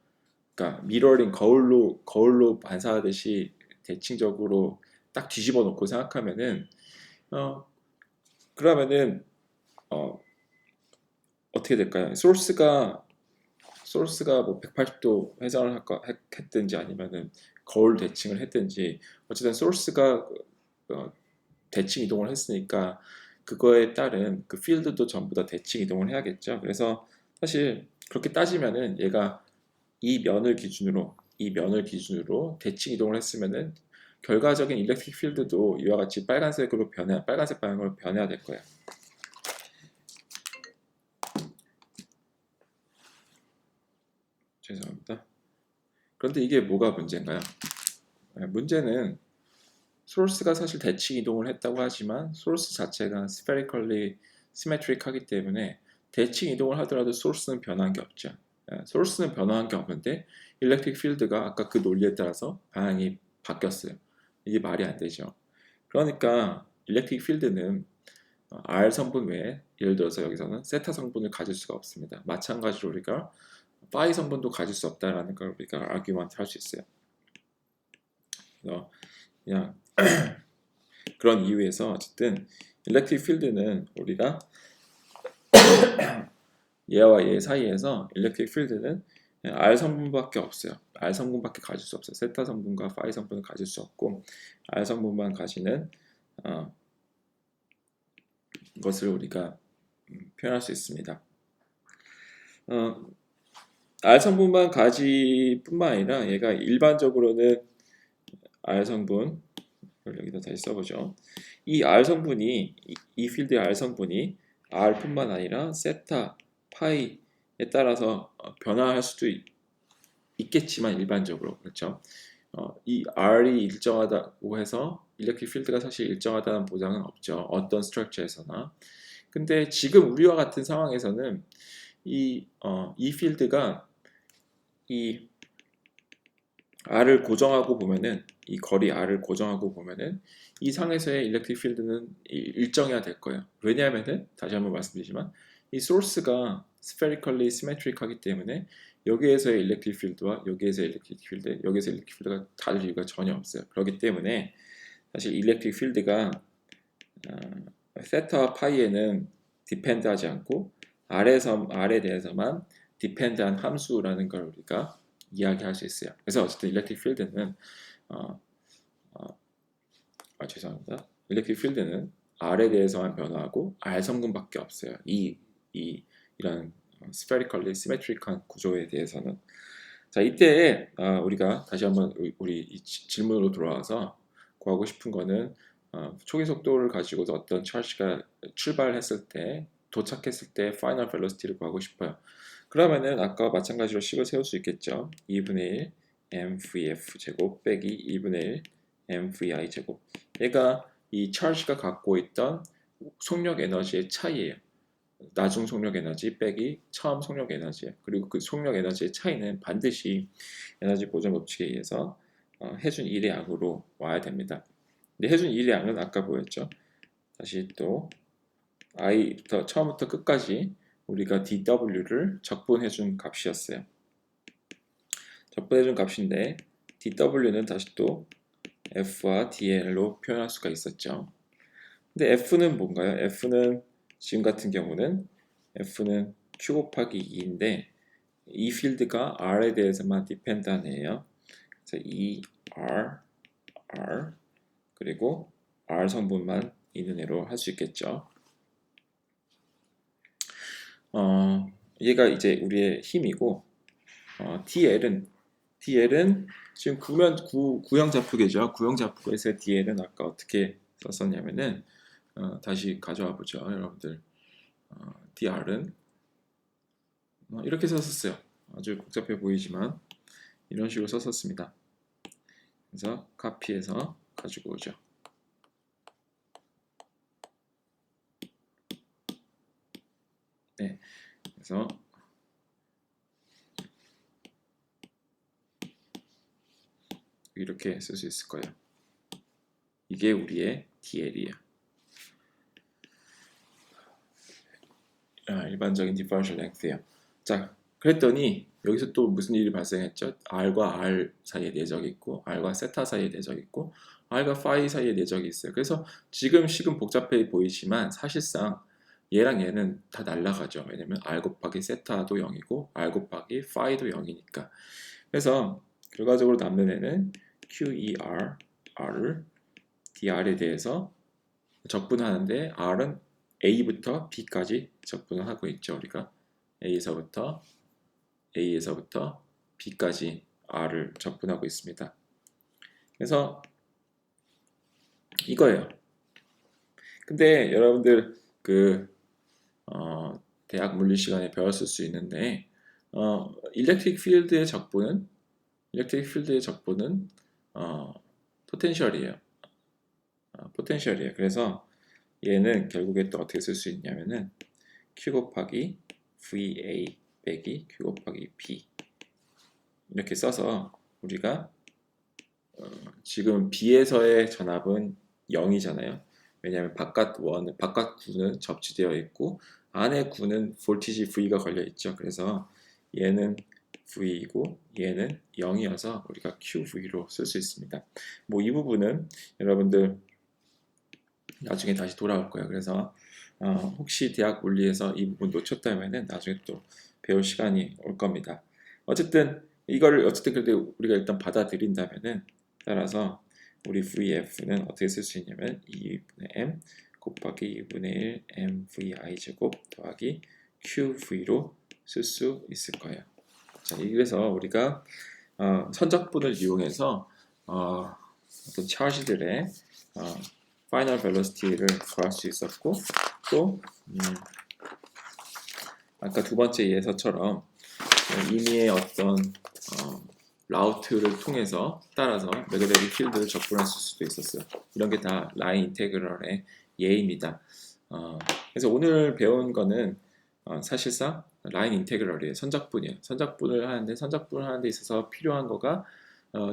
그러니까 미러링 거울로 반사하듯이 대칭적으로 딱 뒤집어 놓고 생각하면은 어, 그러면은 어, 어떻게 될까요? 소스가 뭐 180도 회전을 했든지 아니면은 거울 대칭을 했든지 어쨌든 소스가 대칭 이동을 했으니까 그거에 따른 그 필드도 전부 다 대칭 이동을 해야겠죠. 그래서 사실 그렇게 따지면은 얘가 이 면을 기준으로 대칭 이동을 했으면은 결과적인 일렉트릭 필드도 이와 같이 빨간색 방향으로 변해야 될 거예요. 죄송합니다. 그런데 이게 뭐가 문제인가요? 문제는 소스가 사실 대칭 이동을 했다고 하지만 소스 자체가 스페리컬리 시메트릭하기 때문에 대칭 이동을 하더라도 소스는 변한 게 없죠. 소스는 변화한 게 없는데 일렉트릭 필드가 아까 그 논리에 따라서 방향이 바뀌었어요. 이게 말이 안 되죠. 그러니까 일렉트릭 필드는 R 성분 외에 예를 들어서 여기서는 세타 성분을 가질 수가 없습니다. 마찬가지로 우리가 파이 성분도 가질 수 없다라는 걸 우리가 아규먼트 할 수 있어요. 그래서 그냥 그런 이유에서 어쨌든 일렉트릭 필드는 우리가 얘와 얘 사이에서 일렉트릭 필드는 R 성분밖에 없어요. R 성분밖에 가질 수 없어요. 세타 성분과 파이 성분을 가질 수 없고 R 성분만 가지는 어, 것을 우리가 표현할 수 있습니다. 어, R 성분만 가지 뿐만 아니라 얘가 일반적으로는 R 성분 여기다 다시 써보죠. 이 R 성분이 이 필드의 R 성분이 R뿐만 아니라 세타, 파이에 따라서 변화할 수도 있겠지만 일반적으로 그렇죠. 이 R이 일정하다고 해서 일렉트릭 필드가 사실 일정하다는 보장은 없죠. 어떤 스트럭처에서나. 근데 지금 우리와 같은 상황에서는 이 필드가 이 R을 고정하고 보면은 이 거리 R을 고정하고 보면은 이 상에서의 일렉트릭 필드는 일정해야 될 거예요. 왜냐하면은 다시 한번 말씀드리지만 이 소스가 스페리컬리 시메트릭하기 때문에 여기에서의 일렉트릭 필드와 여기에서의 일렉트릭 필드, 여기에서 일렉트릭 필드가 다를 이유가 전혀 없어요. 그렇기 때문에 사실 일렉트릭 필드가 세타와 파이에는 디펜드하지 않고 R에 대해서만 디펜드한 함수라는 걸 우리가 이야기할 수 있어요. 그래서 어쨌든 일렉트릭 필드는 어, 어, 죄송합니다. 일렉트릭 필드는 R에 대해서만 변화하고 R 성분밖에 없어요. 이런 스페리컬리 시메트릭한 구조에 대해서는 자 이때 우리가 다시 한번 우리 이 질문으로 돌아와서 구하고 싶은 거는 초기 속도를 가지고 어떤 찰시가 출발했을 때 도착했을 때 파이널 벨로시티를 구하고 싶어요. 그러면은 아까 마찬가지로 식을 세울 수 있겠죠. 2분의 1 mvf 제곱 빼기 2분의 1 mvi 제곱. 얘가 이 찰시가 갖고 있던 속력 에너지의 차이예요. 나중 속력 에너지 빼기 처음 속력 에너지. 그리고 그 속력 에너지의 차이는 반드시 에너지 보존 법칙에 의해서 해준 1의 양으로 와야 됩니다. 근데 해준 1의 양은 아까 보였죠. 다시 또 i부터 처음부터 끝까지 우리가 dw를 적분해 준 값이었어요. 적분해 준 값인데 dw는 다시 또 f와 dl로 표현할 수가 있었죠. 근데 f는 뭔가요? f는 지금 같은 경우는 f는 q 곱하기 2인데 이 필드가 r에 대해서만 디펜드하네요. 그래서 이 r 그리고 r 성분만 있는 애로 할 수 있겠죠. 얘가 이제 우리의 힘이고 dl은 지금 구형 좌표계죠. 구형 좌표에서 dl은 아까 어떻게 썼었냐면은 다시 가져와 보죠, 여러분들. dr은 이렇게 썼었어요. 아주 복잡해 보이지만 이런 식으로 썼었습니다. 그래서 카피해서 가지고 오죠. 네, 그래서 이렇게 쓸 수 있을 거예요. 이게 우리의 dl이에요. 일반적인 differential length예요. 자, 그랬더니 여기서 또 무슨 일이 발생했죠? r과 r 사이에 내적이 있고 r과 세타 사이에 내적이 있고 r과 phi 사이에 내적이 있어요. 그래서 지금 식은 복잡해 보이지만 사실상 얘랑 얘는 다 날라가죠. 왜냐면 r 곱하기 세타도 0이고 r 곱하기 phi도 0이니까. 그래서 결과적으로 남는 애는 QER, R을 DR에 대해서 적분하는데 R은 A부터 B까지 적분을 하고 있죠. 우리가 A에서부터 B까지 R을 적분하고 있습니다. 그래서 이거예요. 근데 여러분들 대학 물리 시간에 배웠을 수 있는데 일렉트릭 필드의 적분은 포텐셜이에요. 포텐셜이에요. 그래서 얘는 결국에 또 어떻게 쓸 수 있냐면은 Q 곱하기 VA 빼기 Q 곱하기 P 이렇게 써서 우리가 지금 B에서의 전압은 0이잖아요. 왜냐하면 바깥 9는 접지되어 있고 안에 9는 볼티지 V가 걸려 있죠. 그래서 얘는 V이고 얘는 0이어서 우리가 QV로 쓸 수 있습니다. 뭐 이 부분은 여러분들 나중에 다시 돌아올 거예요. 그래서 혹시 대학 물리에서 이 부분 놓쳤다면은 나중에 또 배울 시간이 올 겁니다. 어쨌든 그래도 우리가 일단 받아들인다면은 따라서 우리 VF는 어떻게 쓸 수 있냐면 2분의 M 곱하기 2분의 1 MVI 제곱 더하기 QV로 쓸 수 있을 거예요. 자, 그래서 우리가 선적분을 이용해서 어떤 차지들의 파이널 벨로시티를 구할 수 있었고 또 아까 두 번째 예서처럼 임의의 어떤 라우트를 통해서 따라서 메가데리 필드를 적분할 수도 있었어요. 이런 게 다 라인 인테그럴의 예입니다. 그래서 오늘 배운 거는 사실상 라인 인테그럴이에요. 선적분이에요. 선적분을 하는 데 있어서 필요한 거가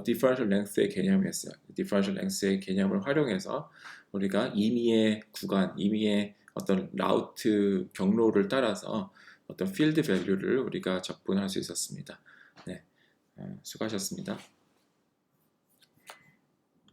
differential length의 개념이었어요. differential length의 개념을 활용해서 우리가 임의의 구간, 임의의 어떤 라우트 경로를 따라서 어떤 필드 밸류를 우리가 적분할 수 있었습니다. 네, 수고하셨습니다.